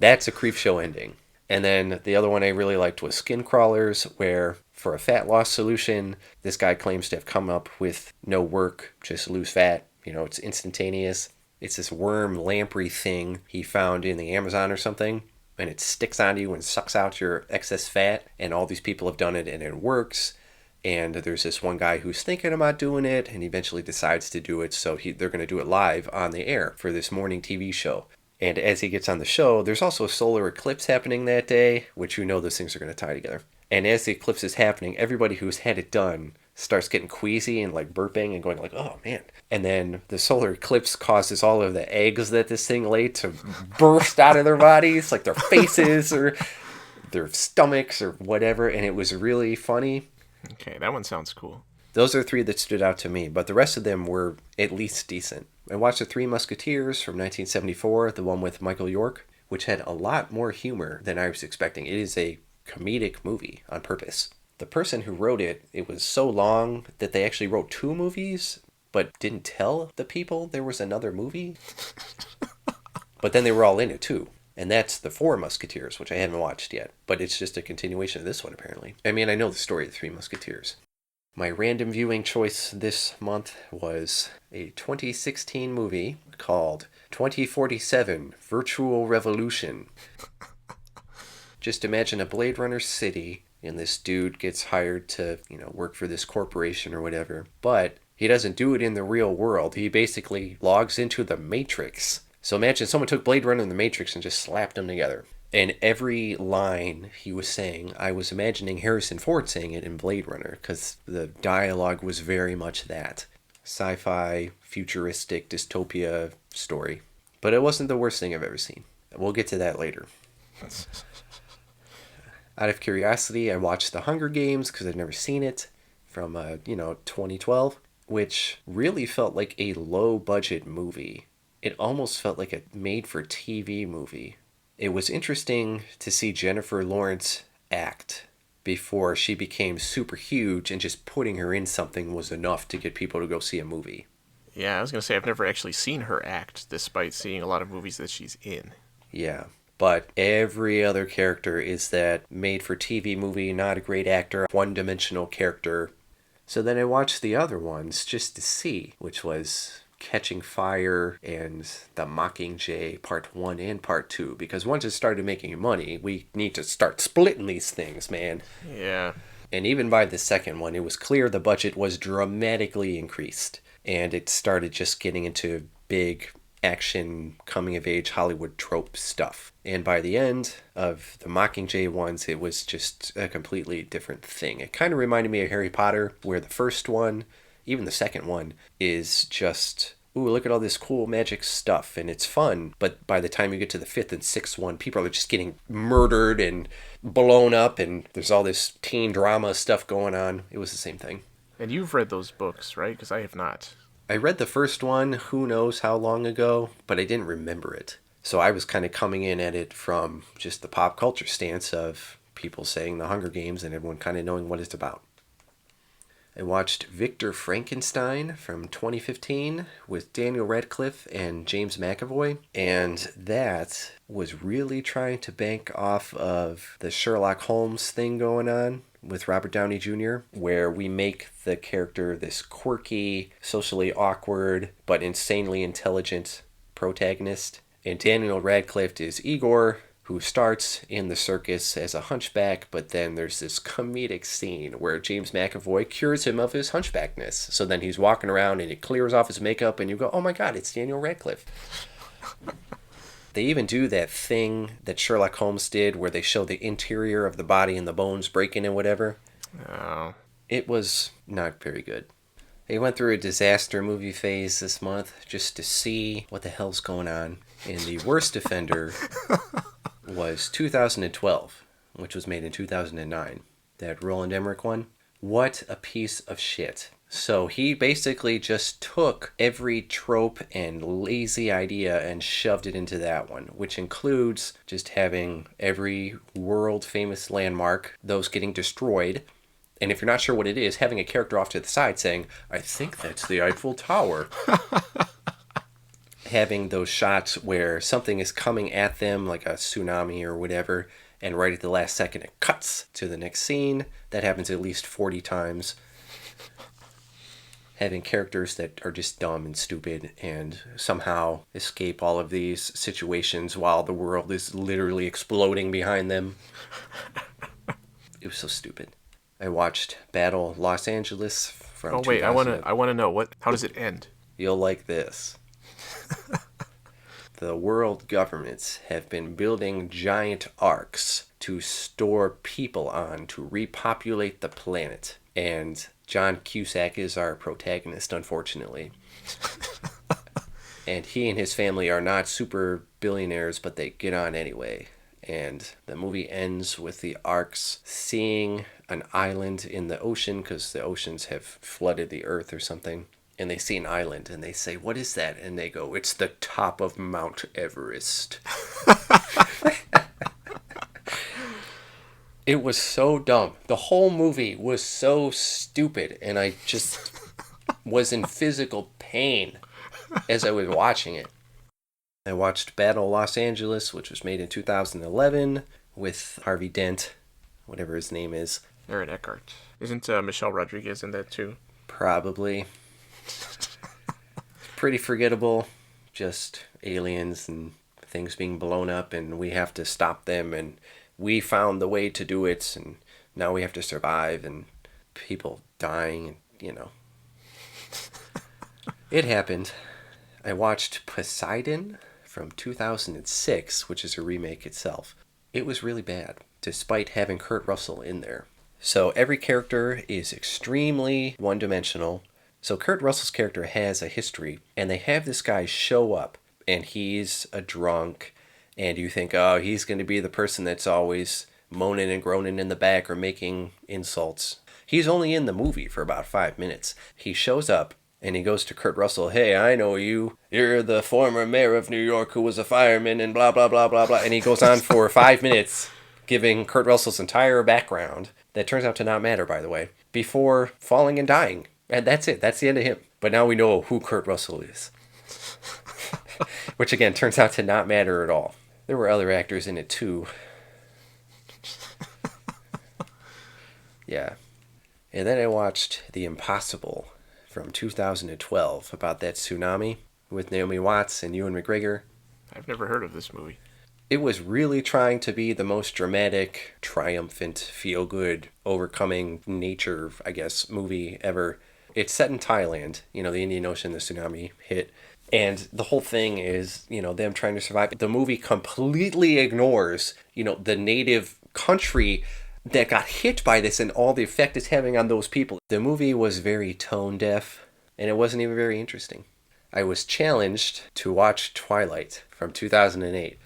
That's a creepshow ending. And then the other one I really liked was Skin Crawlers, where for a fat loss solution, this guy claims to have come up with no work, just lose fat. It's instantaneous. It's this worm lamprey thing he found in the Amazon or something, and it sticks onto you and sucks out your excess fat, and all these people have done it, and it works. And there's this one guy who's thinking about doing it, and he eventually decides to do it, so they're going to do it live on the air for this morning TV show. And as he gets on the show, there's also a solar eclipse happening that day, which those things are going to tie together. And as the eclipse is happening, everybody who's had it done starts getting queasy and like burping and going like, oh man. And then the solar eclipse causes all of the eggs that this thing laid to burst out of their bodies, like their faces or their stomachs or whatever. And it was really funny. Okay, that one sounds cool. Those are 3 that stood out to me, but the rest of them were at least decent. I watched The Three Musketeers from 1974, the one with Michael York, which had a lot more humor than I was expecting. It is a comedic movie on purpose. The person who wrote it, it was so long that they actually wrote 2 movies, but didn't tell the people there was another movie. But then they were all in it too. And that's The Four Musketeers, which I haven't watched yet. But it's just a continuation of this one, apparently. I mean, I know the story of The Three Musketeers. My random viewing choice this month was a 2016 movie called 2047 Virtual Revolution. Just imagine a Blade Runner city, and this dude gets hired to, work for this corporation or whatever. But he doesn't do it in the real world. He basically logs into the Matrix. So imagine someone took Blade Runner and the Matrix and just slapped them together. And every line he was saying, I was imagining Harrison Ford saying it in Blade Runner, because the dialogue was very much that. Sci-fi, futuristic, dystopia story. But it wasn't the worst thing I've ever seen. We'll get to that later. Out of curiosity, I watched The Hunger Games, because I'd never seen it, from, 2012, which really felt like a low-budget movie. It almost felt like a made-for-TV movie. It was interesting to see Jennifer Lawrence act before she became super huge, and just putting her in something was enough to get people to go see a movie. Yeah, I was going to say, I've never actually seen her act, despite seeing a lot of movies that she's in. Yeah, but every other character is that made-for-TV movie, not a great actor, one-dimensional character. So then I watched the other ones just to see, which was Catching Fire and The Mockingjay Part 1 and Part 2, because once it started making money, we need to start splitting these things, man. Yeah. And even by the second one, it was clear the budget was dramatically increased, and it started just getting into big action, coming-of-age Hollywood trope stuff. And by the end of the Mockingjay ones, it was just a completely different thing. It kind of reminded me of Harry Potter, where the first one, even the second one, is just, ooh, look at all this cool magic stuff, and it's fun. But by the time you get to the fifth and sixth one, people are just getting murdered and blown up, and there's all this teen drama stuff going on. It was the same thing. And you've read those books, right? Because I have not. I read the first one, who knows how long ago, but I didn't remember it. So I was kind of coming in at it from just the pop culture stance of people saying The Hunger Games and everyone kind of knowing what it's about. I watched Victor Frankenstein from 2015 with Daniel Radcliffe and James McAvoy, and that was really trying to bank off of the Sherlock Holmes thing going on with Robert Downey Jr., where we make the character this quirky, socially awkward, but insanely intelligent protagonist. And Daniel Radcliffe is Igor, who starts in the circus as a hunchback, but then there's this comedic scene where James McAvoy cures him of his hunchbackness. So then he's walking around and it clears off his makeup and you go, oh my god, it's Daniel Radcliffe. They even do that thing that Sherlock Holmes did where they show the interior of the body and the bones breaking and whatever. Oh. It was not very good. They went through a disaster movie phase this month just to see what the hell's going on. And the worst offender was 2012, which was made in 2009. That Roland Emmerich one. What a piece of shit. So he basically just took every trope and lazy idea and shoved it into that one, which includes just having every world-famous landmark, those getting destroyed. And if you're not sure what it is, having a character off to the side saying, I think that's the Eiffel Tower. Having those shots where something is coming at them, like a tsunami or whatever, and right at the last second it cuts to the next scene. That happens at least 40 times. Having characters that are just dumb and stupid and somehow escape all of these situations while the world is literally exploding behind them. It was so stupid. I watched Battle Los Angeles from Oh wait, I want to know how does it end? You'll like this. The world governments have been building giant arks to store people on to repopulate the planet. And John Cusack is our protagonist, unfortunately. And he and his family are not super billionaires, but they get on anyway. And the movie ends with the arks seeing an island in the ocean because the oceans have flooded the earth or something. And they see an island and they say, what is that? And they go, it's the top of Mount Everest. It was so dumb. The whole movie was so stupid. And I just was in physical pain as I was watching it. I watched Battle Los Angeles, which was made in 2011 with Harvey Dent, whatever his name is. Aaron Eckhart. Isn't Michelle Rodriguez in that too? Probably. Pretty forgettable. Just aliens and things being blown up and we have to stop them and we found the way to do it and now we have to survive and people dying and, you know. It happened. I watched Poseidon from 2006, which is a remake itself. It was really bad, despite having Kurt Russell in there. So every character is extremely one-dimensional. So Kurt Russell's character has a history, and they have this guy show up, and he's a drunk, and you think, oh, he's going to be the person that's always moaning and groaning in the back or making insults. He's only in the movie for about 5 minutes. He shows up, and he goes to Kurt Russell, hey, I know you. You're the former mayor of New York who was a fireman and blah, blah, blah, blah, blah. And he goes on for 5 minutes, giving Kurt Russell's entire background, that turns out to not matter, by the way, before falling and dying. And that's it. That's the end of him. But now we know who Kurt Russell is. Which, again, turns out to not matter at all. There were other actors in it, too. Yeah. And then I watched The Impossible from 2012 about that tsunami with Naomi Watts and Ewan McGregor. I've never heard of this movie. It was really trying to be the most dramatic, triumphant, feel-good, overcoming nature, I guess, movie ever. It's set in Thailand, you know, the Indian Ocean, the tsunami hit. And the whole thing is, you know, them trying to survive. The movie completely ignores, you know, the native country that got hit by this and all the effect it's having on those people. The movie was very tone deaf, and it wasn't even very interesting. I was challenged to watch Twilight from 2008.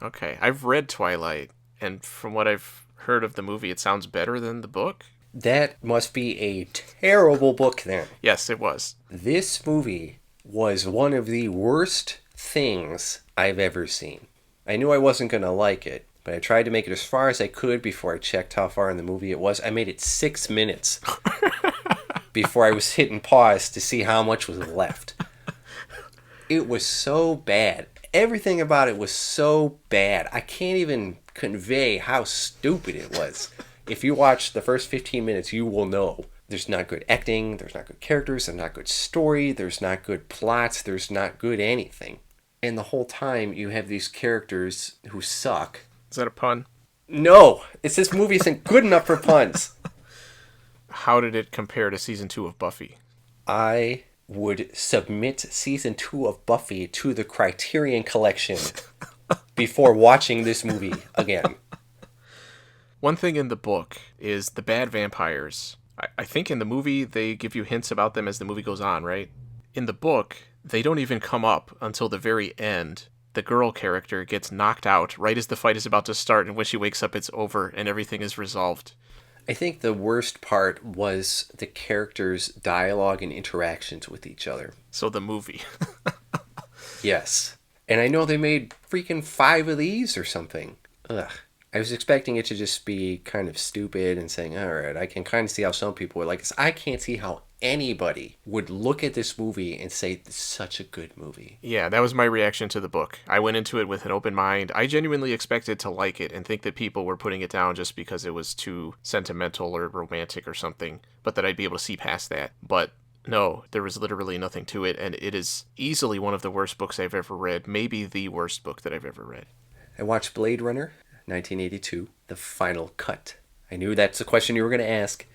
Okay, I've read Twilight, and from what I've heard of the movie, it sounds better than the book. That must be a terrible book then. Yes, it was. This movie was one of the worst things I've ever seen. I knew I wasn't going to like it, but I tried to make it as far as I could before I checked how far in the movie it was. I made it 6 minutes before I was hitting pause to see how much was left. It was so bad. Everything about it was so bad. I can't even convey how stupid it was. If you watch the first 15 minutes, you will know. There's not good acting, there's not good characters, there's not good story, there's not good plots, there's not good anything. And the whole time, you have these characters who suck. Is that a pun? No! This movie isn't good enough for puns. How did it compare to season 2 of Buffy? I would submit season 2 of Buffy to the Criterion Collection before watching this movie again. One thing in the book is the bad vampires. I think in the movie they give you hints about them as the movie goes on, right? In the book, they don't even come up until the very end. The girl character gets knocked out right as the fight is about to start, and when she wakes up, it's over and everything is resolved. I think the worst part was the characters' dialogue and interactions with each other. So the movie. Yes. And I know they made freaking 5 of these or something. Ugh. I was expecting it to just be kind of stupid and saying, all right, I can kind of see how some people were like this. I can't see how anybody would look at this movie and say, this is such a good movie. Yeah, that was my reaction to the book. I went into it with an open mind. I genuinely expected to like it and think that people were putting it down just because it was too sentimental or romantic or something, but that I'd be able to see past that. But no, there was literally nothing to it, and it is easily one of the worst books I've ever read, maybe the worst book that I've ever read. I watched Blade Runner, 1982, The Final Cut. I knew that's the question you were going to ask.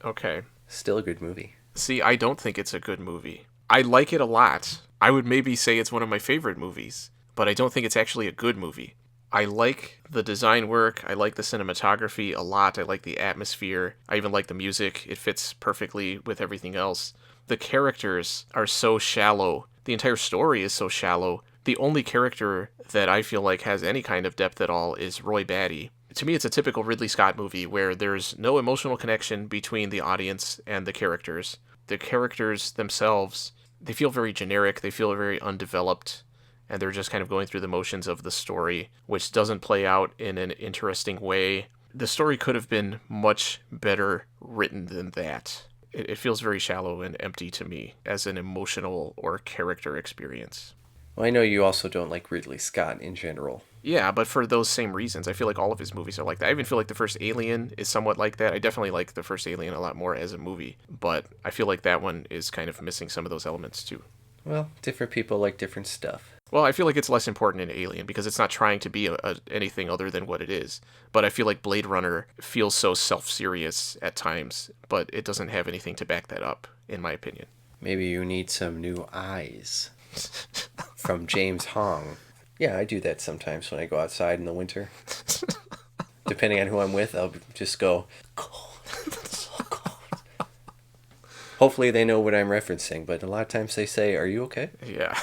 Okay. Still a good movie. See, I don't think it's a good movie. I like it a lot. I would maybe say it's one of my favorite movies, but I don't think it's actually a good movie. I like the design work. I like the cinematography a lot. I like the atmosphere. I even like the music. It fits perfectly with everything else. The characters are so shallow. The entire story is so shallow. The only character that I feel like has any kind of depth at all is Roy Batty. To me, it's a typical Ridley Scott movie where there's no emotional connection between the audience and the characters. The characters themselves, they feel very generic, they feel very undeveloped, and they're just kind of going through the motions of the story, which doesn't play out in an interesting way. The story could have been much better written than that. It feels very shallow and empty to me as an emotional or character experience. Well, I know you also don't like Ridley Scott in general. Yeah, but for those same reasons. I feel like all of his movies are like that. I even feel like the first Alien is somewhat like that. I definitely like the first Alien a lot more as a movie, but I feel like that one is kind of missing some of those elements too. Well, different people like different stuff. Well, I feel like it's less important in Alien because it's not trying to be anything other than what it is. But I feel like Blade Runner feels so self-serious at times, but it doesn't have anything to back that up, in my opinion. Maybe you need some new eyes. From James Hong. Yeah, I do that sometimes when I go outside in the winter. Depending on who I'm with, I'll just go, cold, so cold. Hopefully they know what I'm referencing, but a lot of times they say, are you okay? Yeah.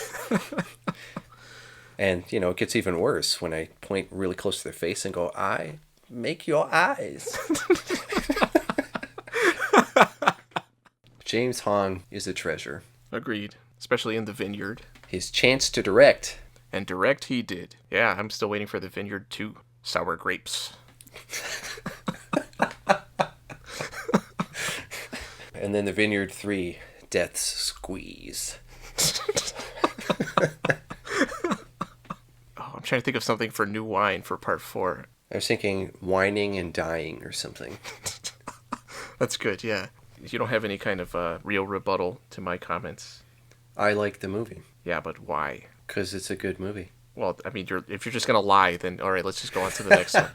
And, it gets even worse when I point really close to their face and go, I make your eyes. James Hong is a treasure. Agreed. Especially in The Vineyard. His chance to direct. And direct he did. Yeah, I'm still waiting for The Vineyard 2. Sour grapes. And then The Vineyard 3, Death's Squeeze. I'm trying to think of something for New Wine for part 4. I was thinking Whining and Dying or something. That's good, yeah. You don't have any kind of real rebuttal to my comments. I like the movie. Yeah, but why? Because it's a good movie. Well, I mean, if you're just going to lie, then all right, let's just go on to the next one.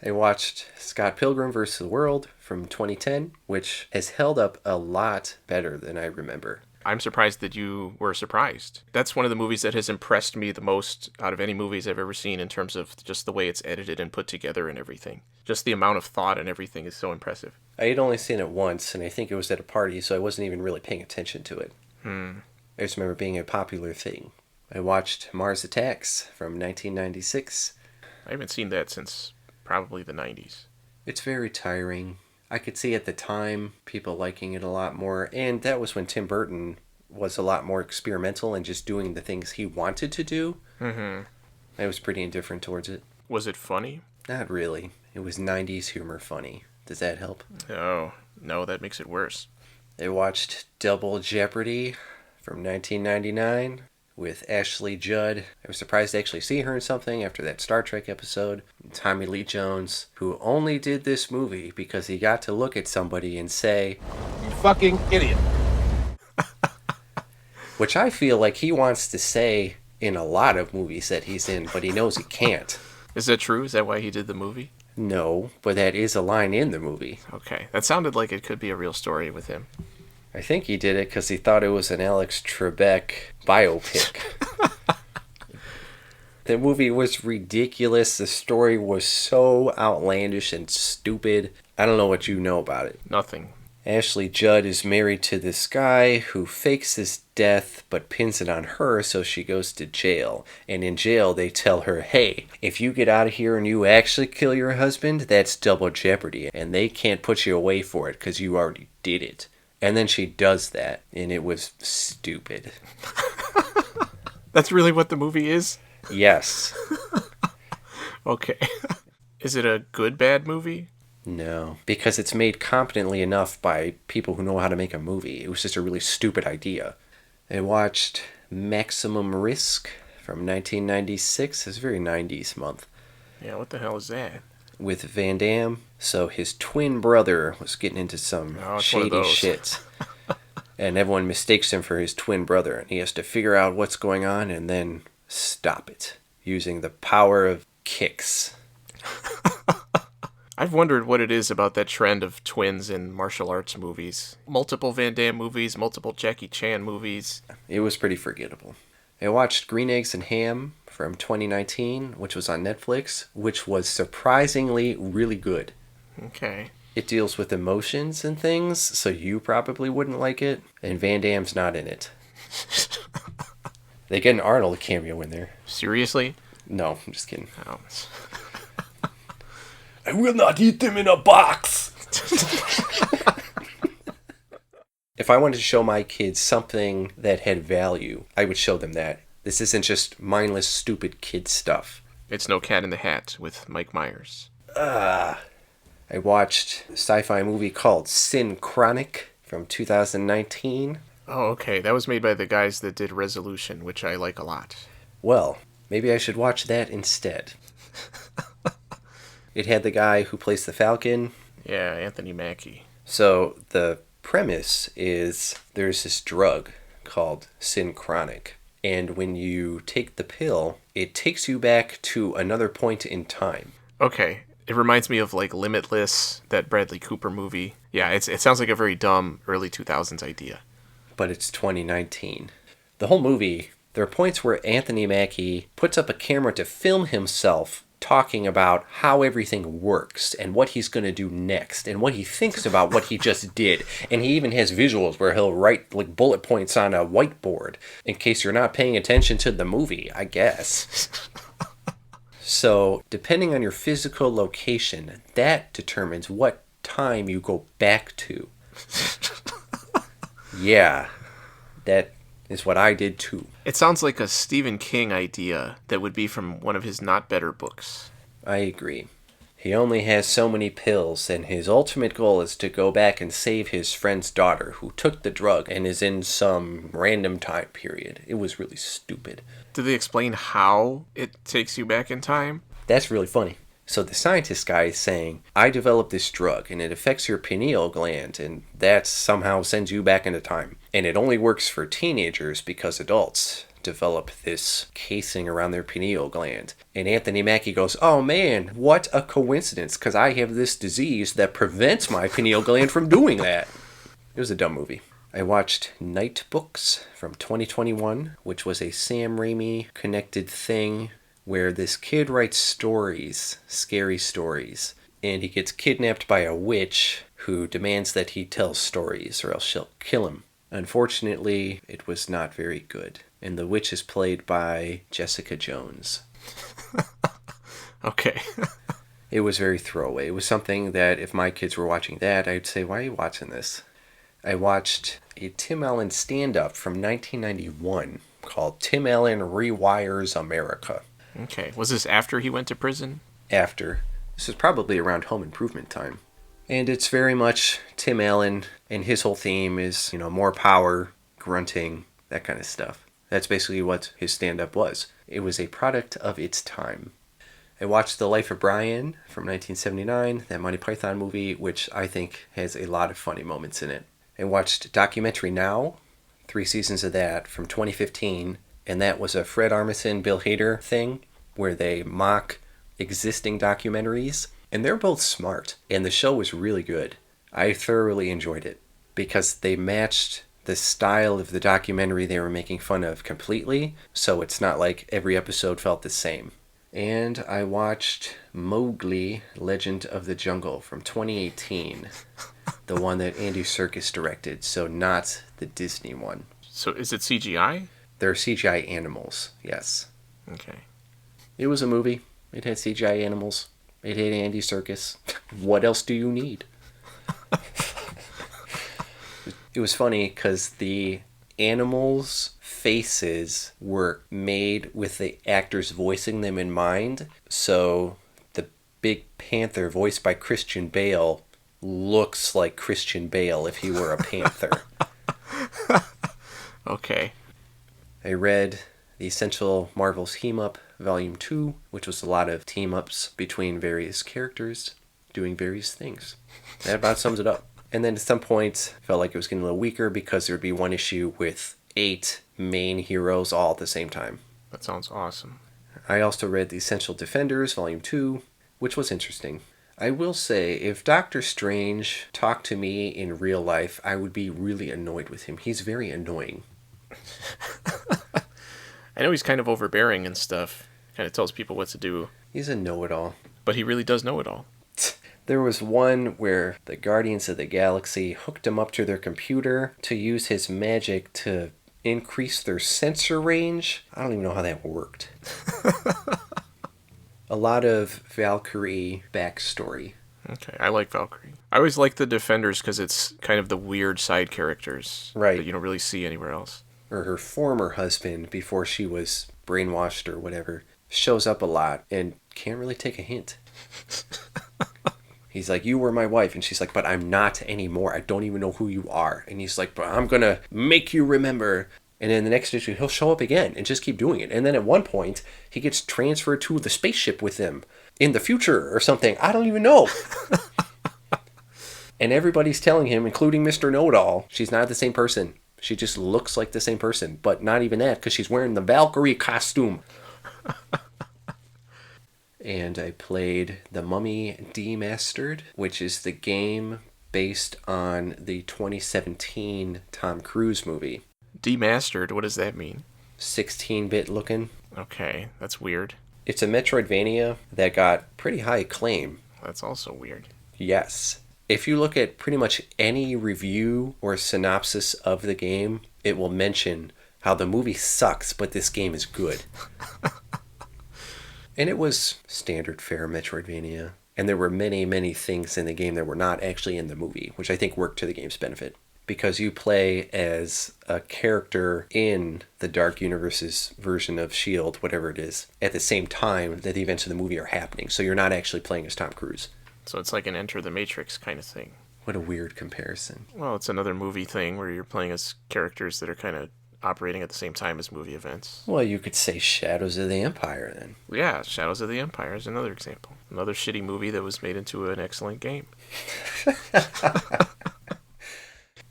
I watched Scott Pilgrim vs. the World from 2010, which has held up a lot better than I remember. I'm surprised that you were surprised. That's one of the movies that has impressed me the most out of any movies I've ever seen in terms of just the way it's edited and put together and everything. Just the amount of thought and everything is so impressive. I had only seen it once, and I think it was at a party, so I wasn't even really paying attention to it. I just remember being a popular thing. I watched Mars Attacks from 1996. I haven't seen that since probably the 90s. It's very tiring. I could see at the time people liking it a lot more, and that was when Tim Burton was a lot more experimental and just doing the things he wanted to do. I was pretty indifferent towards it. Was it funny? Not really. It was 90s humor funny. Does that help? Oh, no, that makes it worse. I watched Double Jeopardy from 1999 with Ashley Judd. I was surprised to actually see her in something after that Star Trek episode. Tommy Lee Jones, who only did this movie because he got to look at somebody and say, "You fucking idiot." Which I feel like he wants to say in a lot of movies that he's in, but he knows he can't. Is that true? Is that why he did the movie? No, but that is a line in the movie. Okay, that sounded like it could be a real story with him. I think he did it because he thought it was an Alex Trebek biopic. The movie was ridiculous. The story was so outlandish and stupid. I don't know what you know about it. Nothing. Ashley Judd is married to this guy who fakes his death but pins it on her, so she goes to jail. And in jail, they tell her, hey, if you get out of here and you actually kill your husband, that's double jeopardy. And they can't put you away for it because you already did it. And then she does that, and it was stupid. That's really what the movie is? Yes. Okay. Is it a good, bad movie? No, because it's made competently enough by people who know how to make a movie. It was just a really stupid idea. I watched Maximum Risk from 1996. It's a very 90s month. Yeah, what the hell is that? With Van Damme. So his twin brother was getting into some shady shit. And everyone mistakes him for his twin brother. And he has to figure out what's going on and then stop it. Using the power of kicks. I've wondered what it is about that trend of twins in martial arts movies. Multiple Van Damme movies, multiple Jackie Chan movies. It was pretty forgettable. I watched Green Eggs and Ham from 2019, which was on Netflix, which was surprisingly really good. Okay. It deals with emotions and things, so you probably wouldn't like it, and Van Damme's not in it. They get an Arnold cameo in there. Seriously? No, I'm just kidding. Oh. I will not eat them in a box! If I wanted to show my kids something that had value, I would show them that. This isn't just mindless, stupid kid stuff. It's no Cat in the Hat with Mike Myers. I watched a sci-fi movie called Synchronic from 2019. Oh, okay. That was made by the guys that did Resolution, which I like a lot. Well, maybe I should watch that instead. It had the guy who plays the Falcon. Yeah, Anthony Mackie. So the premise is there's this drug called Synchronic. And when you take the pill, it takes you back to another point in time. Okay. It reminds me of, like, Limitless, that Bradley Cooper movie. Yeah, it sounds like a very dumb early 2000s idea. But it's 2019. The whole movie, there are points where Anthony Mackie puts up a camera to film himself talking about how everything works and what he's going to do next and what he thinks about what he just did. And he even has visuals where he'll write like bullet points on a whiteboard in case you're not paying attention to the movie, I guess. So, depending on your physical location, that determines what time you go back to. Yeah, that is what I did too. It sounds like a Stephen King idea that would be from one of his Not Better books. I agree. He only has so many pills, and his ultimate goal is to go back and save his friend's daughter, who took the drug and is in some random time period. It was really stupid. Did they explain how it takes you back in time? That's really funny. So the scientist guy is saying, I developed this drug, and it affects your pineal gland, and that somehow sends you back into time. And it only works for teenagers because adults develop this casing around their pineal gland. And Anthony Mackie goes, oh man, what a coincidence, because I have this disease that prevents my pineal gland from doing that. It was a dumb movie. I watched Night Books from 2021, which was a Sam Raimi connected thing where this kid writes stories, scary stories, and he gets kidnapped by a witch who demands that he tells stories or else she'll kill him. Unfortunately, it was not very good, and the witch is played by Jessica Jones. Okay. It was very throwaway. It was something that if my kids were watching that, I'd say, why are you watching this? I watched a Tim Allen stand-up from 1991 called Tim Allen Rewires America. Okay. Was this after he went to prison? After. This is probably around Home Improvement time. And it's very much Tim Allen, and his whole theme is, more power, grunting, that kind of stuff. That's basically what his stand-up was. It was a product of its time. I watched The Life of Brian from 1979, that Monty Python movie, which I think has a lot of funny moments in it. I watched Documentary Now, 3 seasons of that from 2015, and that was a Fred Armisen, Bill Hader thing, where they mock existing documentaries, and they're both smart, and the show was really good. I thoroughly enjoyed it. because they matched the style of the documentary they were making fun of completely, so it's not like every episode felt the same. And I watched Mowgli, Legend of the Jungle from 2018. The one that Andy Serkis directed, so not the Disney one. So is it CGI? They're CGI animals, yes. Okay. It was a movie. It had CGI animals. It had Andy Serkis. What else do you need? It was funny because the animals' faces were made with the actors voicing them in mind. So the big panther, voiced by Christian Bale, looks like Christian Bale if he were a panther. Okay. I read The Essential Marvel's Team-Up, Volume 2, which was a lot of team-ups between various characters doing various things. That about sums it up. And then at some point, felt like it was getting a little weaker because there would be one issue with 8 main heroes all at the same time. That sounds awesome. I also read The Essential Defenders, Volume 2, which was interesting. I will say, if Doctor Strange talked to me in real life, I would be really annoyed with him. He's very annoying. I know he's kind of overbearing and stuff. Kind of tells people what to do. He's a know-it-all. But he really does know it all. There was one where the Guardians of the Galaxy hooked him up to their computer to use his magic to increase their sensor range. I don't even know how that worked. A lot of Valkyrie backstory. Okay, I like Valkyrie. I always like the Defenders because it's kind of the weird side characters Right. that you don't really see anywhere else. Or her former husband, before she was brainwashed or whatever, shows up a lot and can't really take a hint. He's like, you were my wife. And she's like, but I'm not anymore. I don't even know who you are. And he's like, but I'm going to make you remember. And then the next issue, he'll show up again and just keep doing it. And then at one point, he gets transferred to the spaceship with them in the future or something. I don't even know. And everybody's telling him, including Mr. Know-It-All, she's not the same person. She just looks like the same person. But not even that, because she's wearing the Valkyrie costume. And I played The Mummy Demastered, which is the game based on the 2017 Tom Cruise movie. Demastered, what does that mean? 16-bit looking. Okay, that's weird. It's a Metroidvania that got pretty high acclaim. That's also weird. Yes. If you look at pretty much any review or synopsis of the game, it will mention how the movie sucks, but this game is good. And it was standard fare Metroidvania. And there were many, many things in the game that were not actually in the movie, which I think worked to the game's benefit. Because you play as a character in the Dark Universe's version of S.H.I.E.L.D., whatever it is, at the same time that the events of the movie are happening. So you're not actually playing as Tom Cruise. So it's like an Enter the Matrix kind of thing. What a weird comparison. Well, it's another movie thing where you're playing as characters that are kind of operating at the same time as movie events. Well, you could say Shadows of the Empire then. Yeah, Shadows of the Empire is another example. Another shitty movie that was made into an excellent game.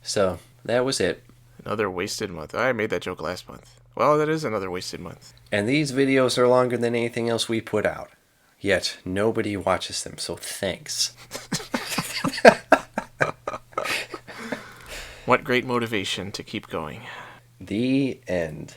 So, that was it. Another wasted month. I made that joke last month. Well, that is another wasted month. And these videos are longer than anything else we put out. Yet, nobody watches them, so thanks. What great motivation to keep going. The end.